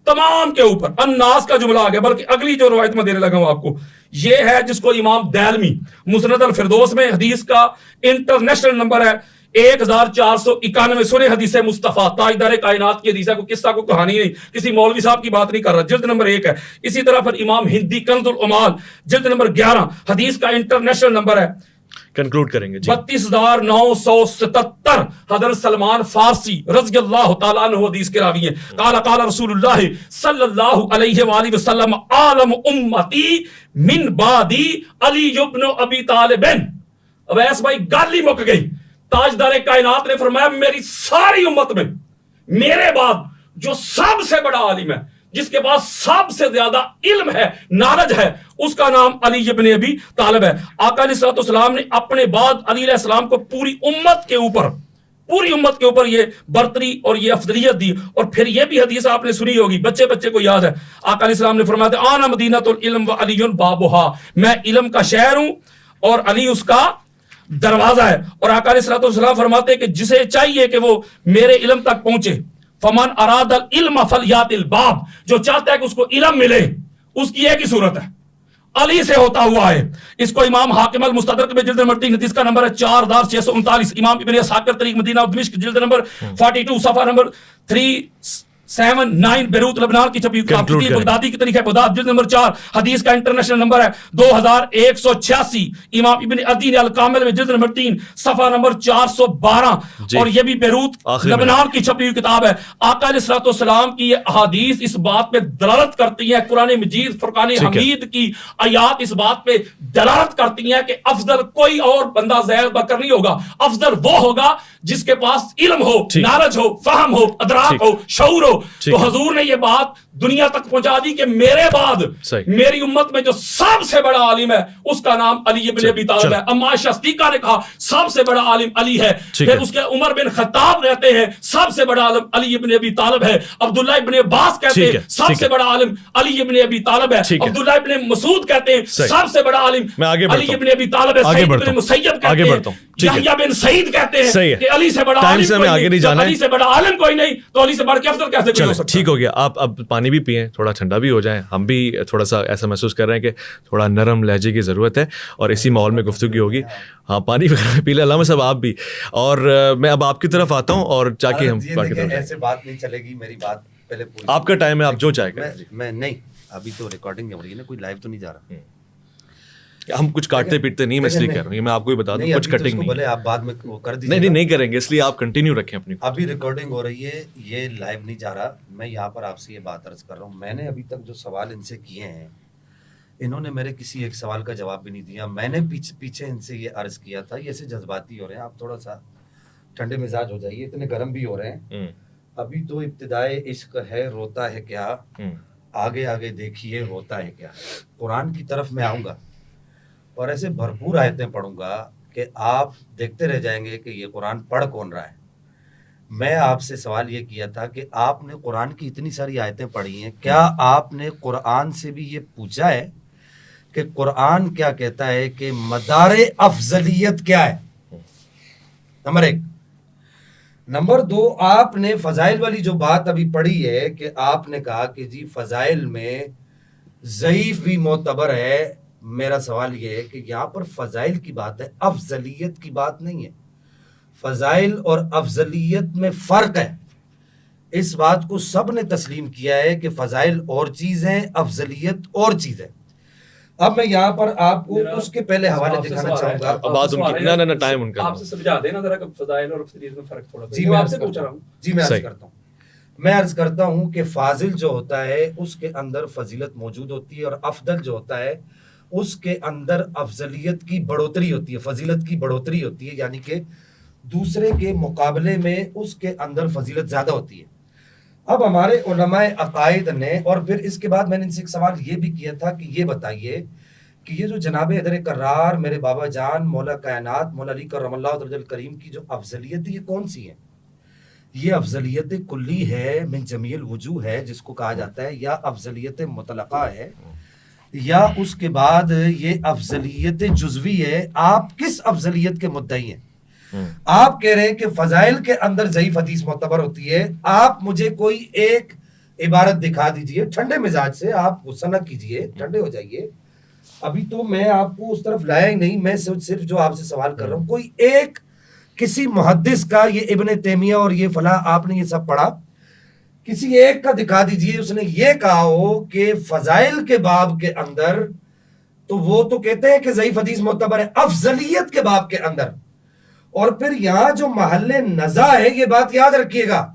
تمام کے اوپر. الناس کا جملہ آ گیا. بلکہ اگلی جو روایت میں دینے لگا ہوں آپ کو، یہ ہے جس کو امام دہلوی مسند الفردوس میں حدیث کا انٹرنیشنل نمبر ہے 1491. سنے حدیث مصطفیٰ تاجدار کائنات کی حدیث ہے، کوئی قصہ کو کہانی نہیں، کسی مولوی صاحب کی بات نہیں کر رہا. جلد نمبر 1 ہے. اسی طرح پھر امام ہندی کنز العمال جلد نمبر 11 حدیث کا انٹرنیشنل نمبر ہے. کنکلوڈ کریں گے 32,977. حضرت سلمان فارسی رضی اللہ تعالیٰ عنہ حدیث کے راوی ہیں. قال قال رسول اللہ صلی اللہ علیہ وآلہ وسلم عالم امتی من بعدی علی ابن ابی طالب. اویس بھائی گل ہی مک گئی. تاجدار کائنات نے فرمایا میری ساری امت میں میرے بعد جو سب سے بڑا عالم ہے، جس کے پاس سب سے زیادہ علم ہے، نالج ہے، اس کا نام علی ابن ابی طالب ہے. آقا علیہ السلام نے اپنے بعد علی علیہ السلام کو پوری امت کے اوپر یہ برتری اور یہ افضلیت دی. اور پھر یہ بھی حدیث آپ نے سنی ہوگی، بچے کو یاد ہے. آقا علیہ السلام نے فرمایا تھا آنا مدینۃ العلم و علی بابھا، میں علم کا شہر ہوں اور علی اس کا دروازہ ہے. اور آقا علیہ السلام فرماتے ہیں کہ جسے چاہیے کہ وہ میرے علم تک پہنچے، فمن اراد العلم فلیات الباب، جو چاہتا ہے کہ اس کو علم ملے اس کی ایک ہی صورت ہے، علی سے ہوتا ہوا ہے. اس کو امام حاکم المستدرک میں جلد نمبر 3 حدیث کا نمبر ہے 4639. امام ابن ساکر طریق مدینہ دمشق جلد نمبر 42 صفحہ نمبر 379 بیروت لبنان کی چھپی بغدادی کی طریق ہے بغداد جلد نمبر 4 حدیث کا انٹرنیشنل نمبر ہے 2186. امام ابن عدی الکامل میں جلد نمبر 3 صفحہ نمبر 412. اور یہ بھی بیروت لبنان کی چھپی ہوئی کتاب ہے. آقا علیہ السلام کی یہ احادیث اس بات پہ دلالت کرتی ہیں، قرآن مجید فرقان حمید کی آیات اس بات پہ دلالت کرتی ہیں کہ افضل کوئی اور بندہ زید بکر نہیں ہوگا. افضل وہ ہوگا جس کے پاس علم ہو، نالج ہو، فہم ہو، ادراک ہو، شعور ہو. تو حضور نے یہ بات دنیا تک پہنچا دی کہ میرے بعد میری امت میں جو سب سے بڑا عالم ہے اس کا نام علی ابن ابی طالب ہے. اما عائشہ صدیقہ نے کہا سب سے بڑا عالم علی ہے. پھر اس کے عمر بن خطاب رہتے ہیں سب سے بڑا عالم علی ابن ابی طالب ہے. عبداللہ ابن عباس کہتے ہیں سب سے بڑا عالم علی ابن ابی طالب ہے. عبداللہ ابن مسعود کہتے ہیں سب سے بڑا عالم علی ابن ابی طالب ہے. سعید بن مسیب کہتے ہیں، یحییٰ بن سعید کہتے ہیں کہ علی سے بڑا عالم کوئی نہیں، علی سے بڑا عالم کوئی نہیں تو علی سے بڑھ کے افضل کیسے کوئی ہو سکتا ہے. ٹھیک ہو گیا. آپ اب پانی بھی پئیں، تھوڑا ٹھنڈا بھی ہو جائیں. ہم بھی تھوڑا سا ایسا محسوس کر رہے ہیں کہ تھوڑا نرم لہجے کی ضرورت ہے اور اسی ماحول میں گفتگو ہوگی. ہاں پانی وغیرہ پی لیں علامہ صاحب آپ بھی. اور میں اب آپ کی طرف آتا ہوں اور جا کے ہم ایسے بات نہیں چلے گی. میری بات پہلے آپ کا ٹائم ہے، آپ جو چاہے کریں. میں نہیں، ابھی تو ریکارڈنگ ہو رہی ہے نا، کوئی لائیو تو نہیں جا رہا. ہم کچھ کاٹتے پیٹتے نہیں، میں اس لیے کہہ رہا ہوں، میں آپ کو بھی بتا دوں کچھ کٹنگ نہیں. بولے آپ بعد میں وہ کر دیجیے. نہیں کریں گے، اس لیے آپ کنٹینیو رکھیں اپنی. ابھی ریکارڈنگ ہو رہی ہے، یہ لائیو نہیں جا رہا. میں یہاں پر آپ سے یہ بات عرض کر رہا ہوں، میں نے ابھی تک جو سوال ان سے کیے ہیں انہوں نے میرے کسی ایک سوال کا جواب بھی نہیں دیا. میں نے پیچھے ان سے یہ عرض کیا تھا، یہ ایسے جذباتی ہو رہے ہیں، آپ تھوڑا سا ٹھنڈے مزاج ہو جائیے، اتنے گرم بھی ہو رہے ہیں. ابھی تو ابتدائے عشق ہے، روتا ہے کیا، آگے آگے دیکھیے ہوتا ہے کیا. قرآن کی طرف میں آؤں گا اور ایسے بھرپور آیتیں پڑھوں گا کہ آپ دیکھتے رہ جائیں گے کہ یہ قرآن پڑھ کون رہا ہے. میں آپ سے سوال یہ کیا تھا کہ آپ نے قرآن کی اتنی ساری آیتیں پڑھی ہیں، کیا آپ نے قرآن سے بھی یہ پوچھا ہے کہ قرآن کیا کہتا ہے کہ مدار افضلیت کیا ہے؟ نمبر 1. نمبر 2، آپ نے فضائل والی جو بات ابھی پڑھی ہے کہ آپ نے کہا کہ جی فضائل میں ضعیف بھی معتبر ہے. میرا سوال یہ ہے کہ یہاں پر فضائل کی بات ہے، افضلیت کی بات نہیں ہے. فضائل اور افضلیت میں فرق ہے. اس بات کو سب نے تسلیم کیا ہے کہ فضائل اور چیز ہیں، افضلیت اور چیز ہے. اب میں یہاں پر آپ کو اس کے پہلے حوالے دکھانا چاہوں گا. بات ان کی نہ ٹائم ان کا آپ سے سمجھا دینا ذرا کہ فضائل اور افضلیت میں فرق تھوڑا. جی میں آپ سے پوچھ رہا ہوں. جی میں عرض کرتا ہوں. میں عرض کرتا ہوں کہ فاضل جو ہوتا ہے اس کے اندر فضیلت موجود ہوتی ہے، اور افضل جو ہوتا ہے اس کے اندر افضلیت کی بڑھوتری ہوتی ہے، فضیلت کی بڑھوتری ہوتی ہے، یعنی کہ دوسرے کے مقابلے میں اس کے اندر فضیلت زیادہ ہوتی ہے۔ اب ہمارے علماء عقائد نے، اور پھر اس کے بعد میں نے ان سے ایک سوال یہ بھی کیا تھا کہ یہ بتائیے کہ یہ جو جناب حیدر کرار میرے بابا جان مولا کائنات مولا علی کرم اللہ وجہ الکریم کی جو افضلیت ہے یہ کون سی ہے؟ یہ افضلیت کلی ہے، من جمیع الوجوہ ہے جس کو کہا جاتا ہے، یا افضلیت مطلقہ ہے، یا اس کے بعد یہ افضلیت جزوی ہے؟ آپ کس افضلیت کے مدعی ہیں؟ آپ کہہ رہے ہیں کہ فضائل کے اندر ضعیف حدیث معتبر ہوتی ہے، آپ مجھے کوئی ایک عبارت دکھا دیجئے ٹھنڈے مزاج سے، آپ غصہ نہ کیجئے، ٹھنڈے ہو جائیے، ابھی تو میں آپ کو اس طرف لایا ہی نہیں، میں صرف جو آپ سے سوال کر رہا ہوں، کوئی ایک کسی محدث کا، یہ ابن تیمیہ اور یہ فلاں آپ نے یہ سب پڑھا، کسی ایک کا دکھا دیجئے اس نے یہ کہا ہو کہ فضائل کے باب کے اندر تو وہ تو کہتے ہیں کہ ضعیف حدیث معتبر ہے، افضلیت کے باب کے اندر۔ اور پھر یہاں جو محل نزاع ہے، یہ بات یاد رکھیے گا،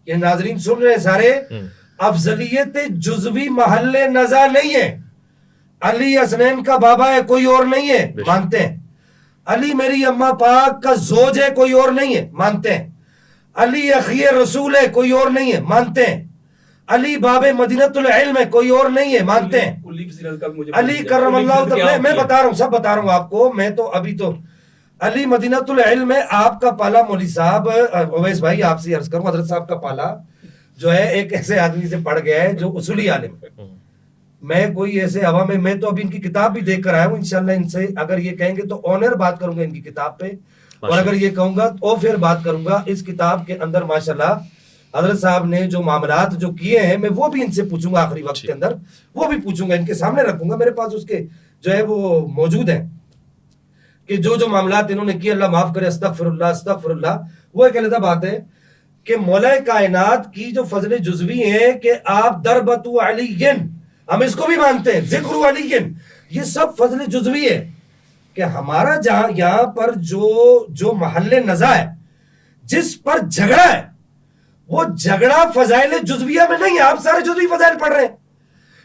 یہ ناظرین سن رہے ہیں سارے، افضلیت جزوی محل نزاع نہیں ہے۔ علی حسنین کا بابا ہے، کوئی اور نہیں ہے، مانتے ہیں۔ علی میری اماں پاک کا زوج ہے، کوئی اور نہیں ہے، مانتے ہیں۔ علی اخی رسول ہے، کوئی اور نہیں ہے، مانتے ہیں۔ علی باب مدینۃ العلم ہے، کوئی اور نہیں ہے، مانتے ہیں۔ علی کرم اللہ، میں بتا رہا ہوں، سب بتا رہا ہوں آپ کو، میں تو ابھی تو علی مدینۃ العلم ہے۔ آپ کا پالا مولوی صاحب اویس بھائی، آپ سے عرض کروں، حضرت صاحب کا پالا جو ہے ایک ایسے آدمی سے پڑھ گیا ہے جو اصولی عالم ہے۔ میں کوئی ایسے ہوا میں تو ابھی ان کی کتاب بھی دیکھ کر آیا ہوں، انشاءاللہ ان سے اگر یہ کہیں گے تو آنر بات کروں گا ان کی کتاب پہ، اور اگر یہ کہوں گا تو پھر بات کروں گا اس کتاب کے اندر۔ ماشاءاللہ حضرت صاحب نے جو معاملات جو کیے ہیں، میں وہ بھی ان سے پوچھوں گا آخری وقت کے اندر، وہ بھی پوچھوں گا، ان کے سامنے رکھوں گا، میرے پاس اس کے جو ہے وہ موجود ہیں کہ جو معاملات انہوں نے کیے، اللہ معاف کرے، استغفر اللہ استغفر اللہ۔ وہ ایک علیحدہ بات ہے کہ مولا کائنات کی جو فضل جزوی ہے کہ آپ دربت علی، ہم اس کو بھی مانتے ہیں، ذکر علی، یہ سب فضل جزوی ہے کہ ہمارا جہاں یہاں پر جو محل نزاع ہے، جس پر جھگڑا ہے، وہ جھگڑا فضائل جزویہ میں نہیں ہے۔ آپ سارے جزوی فضائل پڑھ رہے ہیں،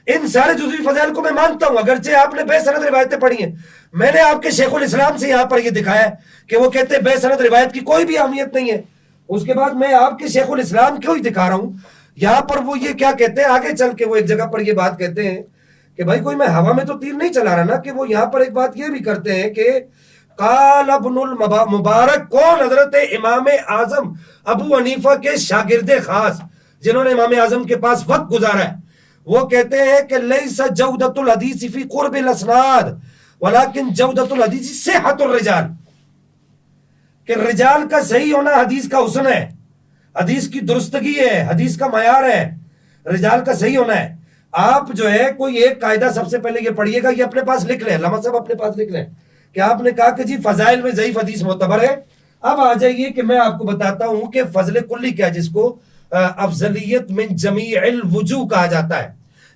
ان سارے جزوی فضائل کو میں مانتا ہوں، اگرچہ آپ نے بے سند روایتیں پڑھی ہیں۔ میں نے آپ کے شیخ الاسلام سے یہاں پر یہ دکھایا کہ وہ کہتے ہیں بے سند روایت کی کوئی بھی اہمیت نہیں ہے۔ اس کے بعد میں آپ کے شیخ الاسلام کیوں ہی دکھا رہا ہوں، یہاں پر وہ یہ کیا کہتے ہیں، آگے چل کے وہ ایک جگہ پر یہ بات کہتے ہیں کہ بھائی کوئی میں ہوا میں تو تیر نہیں چلا رہا نا، کہ وہ یہاں پر ایک بات یہ بھی کرتے ہیں کہ قال ابن المبارک، کون؟ حضرت امام اعظم ابو حنیفہ کے شاگرد خاص، جنہوں نے امام اعظم کے پاس وقت گزارا ہے، وہ کہتے ہیں کہ لیس جودۃ الحدیث فی قرب الاسناد ولکن جودۃ الحدیث صحۃ الرجال، کہ رجال کا صحیح ہونا حدیث کا حسن ہے، حدیث کی درستگی ہے، حدیث کا معیار ہے، رجال کا صحیح ہونا ہے۔ آپ جو ہے کوئی ایک قاعدہ سب سے پہلے یہ پڑھیے گا، یہ اپنے پاس لکھ لیں، علامہ صاحب اپنے پاس لکھ لیں، کہ آپ نے کہا کہ جی فضائل میں ضعیف حدیث معتبر ہے۔ اب آ جائیے کہ میں آپ کو بتاتا ہوں کہ فضل کلی کیا، جس کو افضلیت من جمیع الوجوہ کہا جاتا ہے،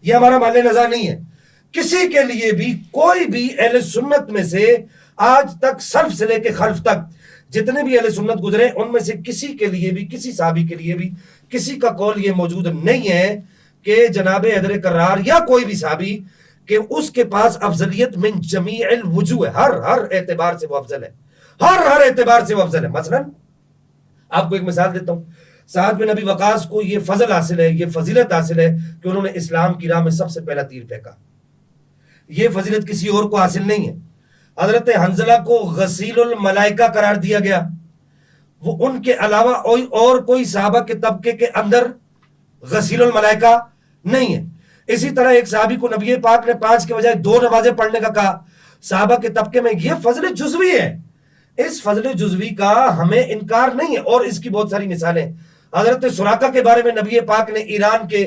یہ ہمارا محل نزاع نہیں ہے۔ کسی کے لیے بھی، کوئی بھی اہل سنت میں سے آج تک سلف سے لے کے خلف تک جتنے بھی اہل سنت گزرے، ان میں سے کسی کے لیے بھی، کسی صحابی کے لیے بھی کسی کا قول یہ موجود نہیں ہے کہ جناب حیدر کرار یا کوئی بھی صحابی کہ اس کے پاس افضلیت من جمیع الوجوہ ہے، ہر اعتبار سے وہ افضل ہے، ہر اعتبار سے وہ افضل ہے۔ مثلا آپ کو ایک مثال دیتا ہوں، سعد بن ابی وقاص کو یہ فضل حاصل ہے، یہ فضیلت حاصل ہے کہ انہوں نے اسلام کی راہ میں سب سے پہلا تیر پھینکا، یہ فضیلت کسی اور کو حاصل نہیں ہے۔ حضرت حنظلہ کو غسیل الملائکہ قرار دیا گیا، وہ ان کے علاوہ اور کوئی صحابہ کے طبقے کے اندر غسیل الملائکہ نہیں ہے۔ اسی طرح ایک صحابی کو نبی پاک نے 5 کے بجائے 2 نمازیں پڑھنے کا کہا، صحابہ کے طبقے میں، یہ فضل جزوی ہے۔ اس فضل جزوی کا ہمیں انکار نہیں ہے، اور اس کی بہت ساری مثالیں۔ حضرت سراقہ کے بارے میں نبی پاک نے ایران کے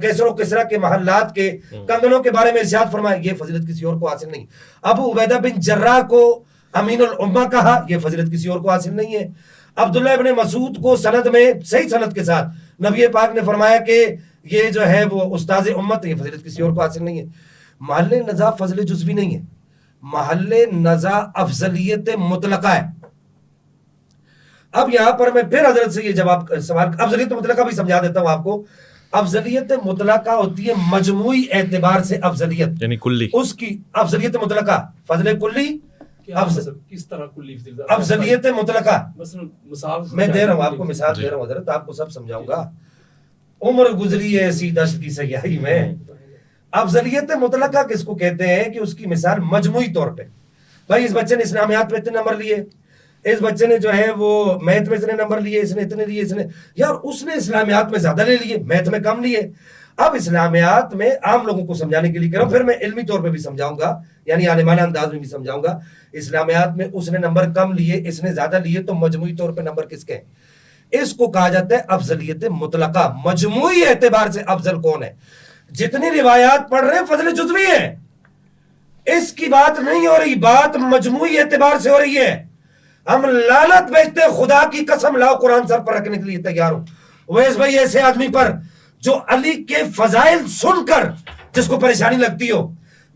کیسر و کسرا کے محلات کے کنگنوں کے بارے میں ارشاد فرمایا، یہ فضیلت کسی اور کو حاصل نہیں۔ ابو عبیدہ بن جراح کو امین الامہ کہا، یہ فضیلت کسی اور کو حاصل نہیں ہے۔ عبداللہ ابن مسعود کو سند میں صحیح سند کے ساتھ نبی پاک نے فرمایا کہ یہ جو ہے وہ استاذ امت ہے، یہ فضیلت کسی اور کو حاصل نہیں ہے۔ محل نزاع فضل جزوی نہیں ہے، محل نزاع افضلیت مطلقہ ہے۔ اب یہاں پر میں پھر حضرت سے یہ جواب سوال افضلیت مطلقہ بھی سمجھا دیتا ہوں آپ کو. افضلیت مطلقہ ہوتی ہے مجموعی اعتبار سے افضلیت, یعنی کلی, اس کی افضلیت مطلقہ, فضل کلی, کس طرح کلی افضلیت مطلقہ. مثال میں دے رہا ہوں آپ کو, مثال دے رہا ہوں حضرت, آپ کو سب سمجھاؤں گا. عمر گزری ہے ایسی دشت کی سیاہی میں. افضلیت مطلقہ کس کو کہتے ہیں کہ اس کی مثال مجموعی طور پہ, بھائی اس بچے نے اسلامیات میں اتنے نمبر لیے, اس بچے نے جو ہے وہ میتھ میں اتنے نمبر لیے, اس نے اتنے لیے, اس نے یار اس نے اسلامیات میں زیادہ لے لیے, میتھ میں کم لیے. اب اسلامیات میں عام لوگوں کو سمجھانے کے لیے کہہ رہا ہوں, پھر میں علمی طور پہ بھی سمجھاؤں گا, یعنی عالمانہ انداز میں بھی سمجھاؤں گا. اسلامیات میں اس نے نمبر کم لیے, اس نے زیادہ لیے, تو مجموعی طور پہ نمبر کس کے ہیں؟ اس کو کہا جاتا ہے افضلیت مطلقہ. مجموعی اعتبار سے افضل کون ہے؟ جتنی روایات پڑھ رہے ہیں فضل جزوی ہے, اس کی بات نہیں ہو رہی, بات مجموعی اعتبار سے ہو رہی ہے. ہم لعنت بیچتے ہیں, خدا کی قسم لاؤ قرآن سر پر رکھنے کے لیے تیار ہوں. ویس بھائی ایسے آدمی پر جو علی کے فضائل سن کر جس کو پریشانی لگتی ہو,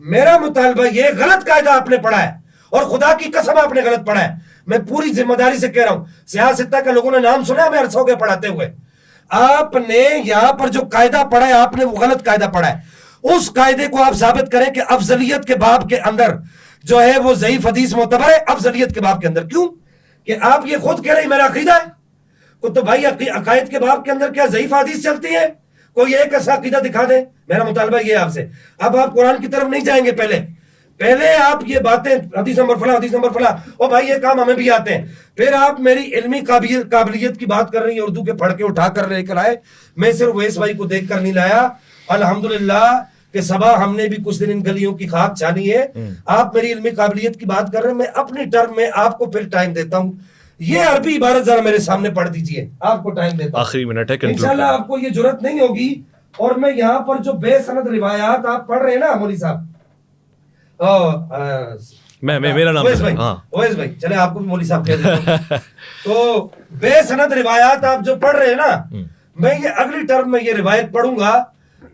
میرا مطالبہ یہ غلط قاعدہ آپ نے پڑھا ہے, اور خدا کی قسم آپ نے غلط پڑھا ہے. میں پوری ذمہ داری سے کہہ رہا ہوں, سیاستہ کا لوگوں نے نام سنا ہے, ہمیں عرصہ ہو گیا پڑھاتے ہوئے. آپ نے یہاں پر جو قاعدہ پڑھا ہے آپ نے وہ غلط قاعدہ پڑھا ہے. اس قاعدے کو آپ ثابت کریں کہ افضلیت کے باب کے اندر جو ہے وہ ضعیف حدیث معتبر ہے. افضلیت کے باب کے اندر کیوں کہ آپ یہ خود کہہ رہے ہیں میرا عقیدہ ہے, تو بھائی عقائد کے باب کے اندر کیا ضعیف حدیث چلتی ہے؟ کوئی ایک ایسا عقیدہ دکھا دیں. میرا مطالبہ یہ ہے آپ سے. اب آپ قرآن کی طرف نہیں جائیں گے, پہلے آپ یہ باتیں حدیث نمبر فلاں, حدیث نمبر فلاں, اور بھائی یہ کام ہمیں بھی آتے ہیں. پھر آپ میری علمی قابلیت کی بات کر رہی ہیں, اردو کے پڑھ کے اٹھا کر لے کر آئے. میں صرف ویس بھائی کو دیکھ کر نہیں لایا, الحمدللہ کہ صبا ہم نے بھی کچھ دن ان گلیوں کی خاک چھانی ہے. آپ میری علمی قابلیت کی بات کر رہے ہیں, میں اپنی ٹرم میں آپ کو پھر ٹائم دیتا ہوں. یہ عربی عبارت ذرا میرے سامنے پڑھ دیجئے, آپ کو ٹائم دیتا ہوں. آخری منٹ ہے, انشاءاللہ آپ کو یہ جرات نہیں ہوگی. اور میں یہاں پر جو بے سند روایات آپ پڑھ رہے ہیں نا مولوی صاحب, میرا نام اویس بھائی, چلے آپ کو بھی مولوی صاحب کہہ دیتا ہوں. تو بے سند روایات آپ جو پڑھ رہے ہیں نا, میں یہ اگلی ٹرم میں یہ روایت پڑھوں گا.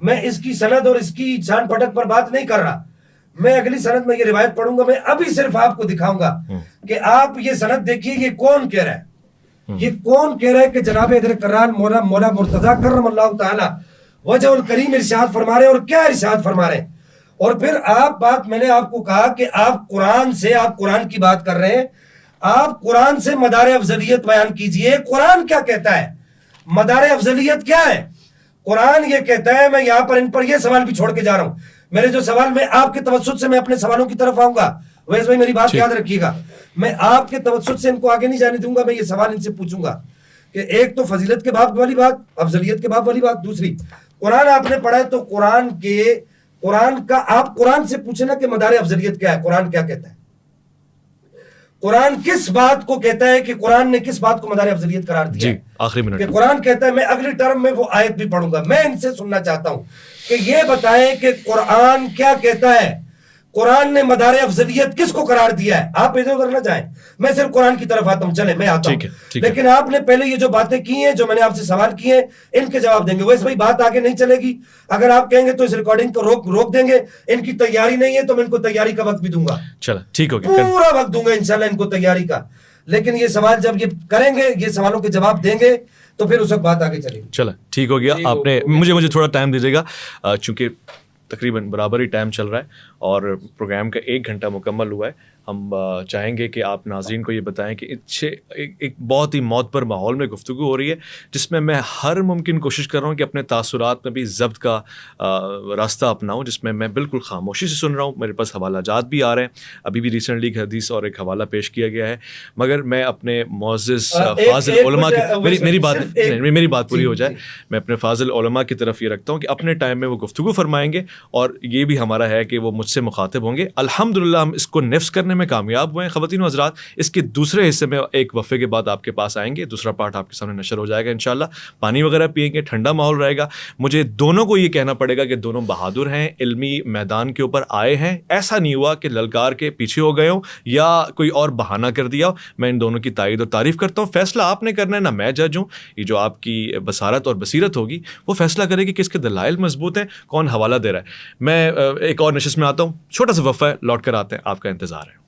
میں اس کی سند اور اس کی چھان پھٹک پر بات نہیں کر رہا, میں اگلی سند میں یہ روایت پڑھوں گا. میں ابھی صرف آپ کو دکھاؤں گا کہ آپ یہ سند دیکھیے, یہ کون کہہ رہا ہے, یہ کون کہہ رہا ہے کہ جناب حیدر کرار مولا مرتضیٰ کرم اللہ تعالی وجہ الکریم ارشاد فرما رہے ہیں, اور کیا ارشاد فرما رہے ہیں. اور پھر آپ بات, میں نے آپ کو کہا کہ آپ قرآن سے, آپ قرآن کی بات کر رہے ہیں, آپ قرآن سے مدار افضلیت بیان کیجئے. قرآن کیا کہتا ہے, مدار افضلیت کیا ہے؟ قرآن یہ کہتا ہے, میں یہاں پر ان پر یہ سوال بھی چھوڑ کے جا رہا ہوں. میرے جو سوال, میں آپ کے توسط سے میں اپنے سوالوں کی طرف آؤں گا. ویس بھائی میری بات یاد رکھیے گا, میں آپ کے توسط سے ان کو آگے نہیں جانے دوں گا. میں یہ سوال ان سے پوچھوں گا کہ ایک تو فضیلت کے باب والی بات, افضلیت کے باب والی بات, دوسری قرآن آپ نے پڑھا ہے, تو قرآن کا آپ قرآن سے پوچھیں نا کہ مدار افضلیت کیا ہے, قرآن کیا کہتا ہے, قرآن کس بات کو کہتا ہے, کہ قرآن نے کس بات کو مدار افضلیت قرار دیا ہے. آخری منٹ, کہ قرآن کہتا ہے, میں اگلی ٹرم میں وہ آیت بھی پڑھوں گا. میں ان سے سننا چاہتا ہوں کہ یہ بتائیں کہ قرآن کیا کہتا ہے, قرآن نے مدار افضلیت کس کو قرار دیا ہے. آپ ادھر ادھر نہ جائیں, میں صرف قرآن کی طرف آتا ہوں. چلے میں آتا ہوں, لیکن آپ نے پہلے یہ جو باتیں کی ہیں, جو میں نے آپ سے سوال کیے ہیں, ان کے جواب دیں گے. ویسے بھائی بات آگے نہیں چلے گی, اگر آپ کہیں گے تو اس ریکارڈنگ کو روک دیں گے. ان کی تیاری نہیں ہے تو میں ان کو تیاری کا وقت بھی دوں گا. چلو ٹھیک ہو گیا, پورا وقت دوں گا انشاءاللہ ان کو تیاری کا. لیکن یہ سوال جب یہ کریں گے, یہ سوالوں کے جواب دیں گے, تو پھر اس وقت بات آگے چلے گی. چلو ٹھیک ہو گیا. آپ نے مجھے تھوڑا ٹائم دیجیے گا, چونکہ تقریباً برابر ہی ٹائم چل رہا ہے اور پروگرام کا 1 گھنٹہ مکمل ہوا ہے. ہم چاہیں گے کہ آپ ناظرین کو یہ بتائیں کہ ایک بہت ہی معتبر ماحول میں گفتگو ہو رہی ہے, جس میں ہر ممکن کوشش کر رہا ہوں کہ اپنے تاثرات میں بھی ضبط کا راستہ اپناؤں, جس میں میں بالکل خاموشی سے سن رہا ہوں. میرے پاس حوالہ جات بھی آ رہے ہیں, ابھی بھی ریسنٹلی ایک حدیث اور ایک حوالہ پیش کیا گیا ہے. مگر میں اپنے معزز فاضل علماء کی میری بات پوری ہو جائے, میں اپنے فاضل علماء کی طرف یہ رکھتا ہوں کہ اپنے ٹائم میں وہ گفتگو فرمائیں گے, اور یہ بھی ہمارا ہے کہ وہ مجھ سے مخاطب ہوں گے. الحمدللہ ہم اس کو نفس کرنے میں کامیاب ہوئے ہیں. خواتین و حضرات, اس کے دوسرے حصے میں ایک وقفے کے بعد آپ کے پاس آئیں گے, دوسرا پارٹ آپ کے سامنے نشر ہو جائے گا انشاءاللہ. پانی وغیرہ پئیں گے, ٹھنڈا ماحول رہے گا. مجھے دونوں کو یہ کہنا پڑے گا کہ دونوں بہادر ہیں, علمی میدان کے اوپر آئے ہیں. ایسا نہیں ہوا کہ للکار کے پیچھے ہو گئے ہوں یا کوئی اور بہانہ کر دیا ہو. میں ان دونوں کی تائید اور تعریف کرتا ہوں. فیصلہ آپ نے کرنا ہے, نہ میں جج ہوں. یہ جو آپ کی بصارت اور بصیرت ہوگی وہ فیصلہ کرے گی کہ کس کے دلائل مضبوط ہیں, کون حوالہ دے رہا ہے. میں ایک اور نشست میں آتا ہوں, چھوٹا سا وقفہ ہے, لوٹ کر آتے ہیں, آپ کا انتظار ہے.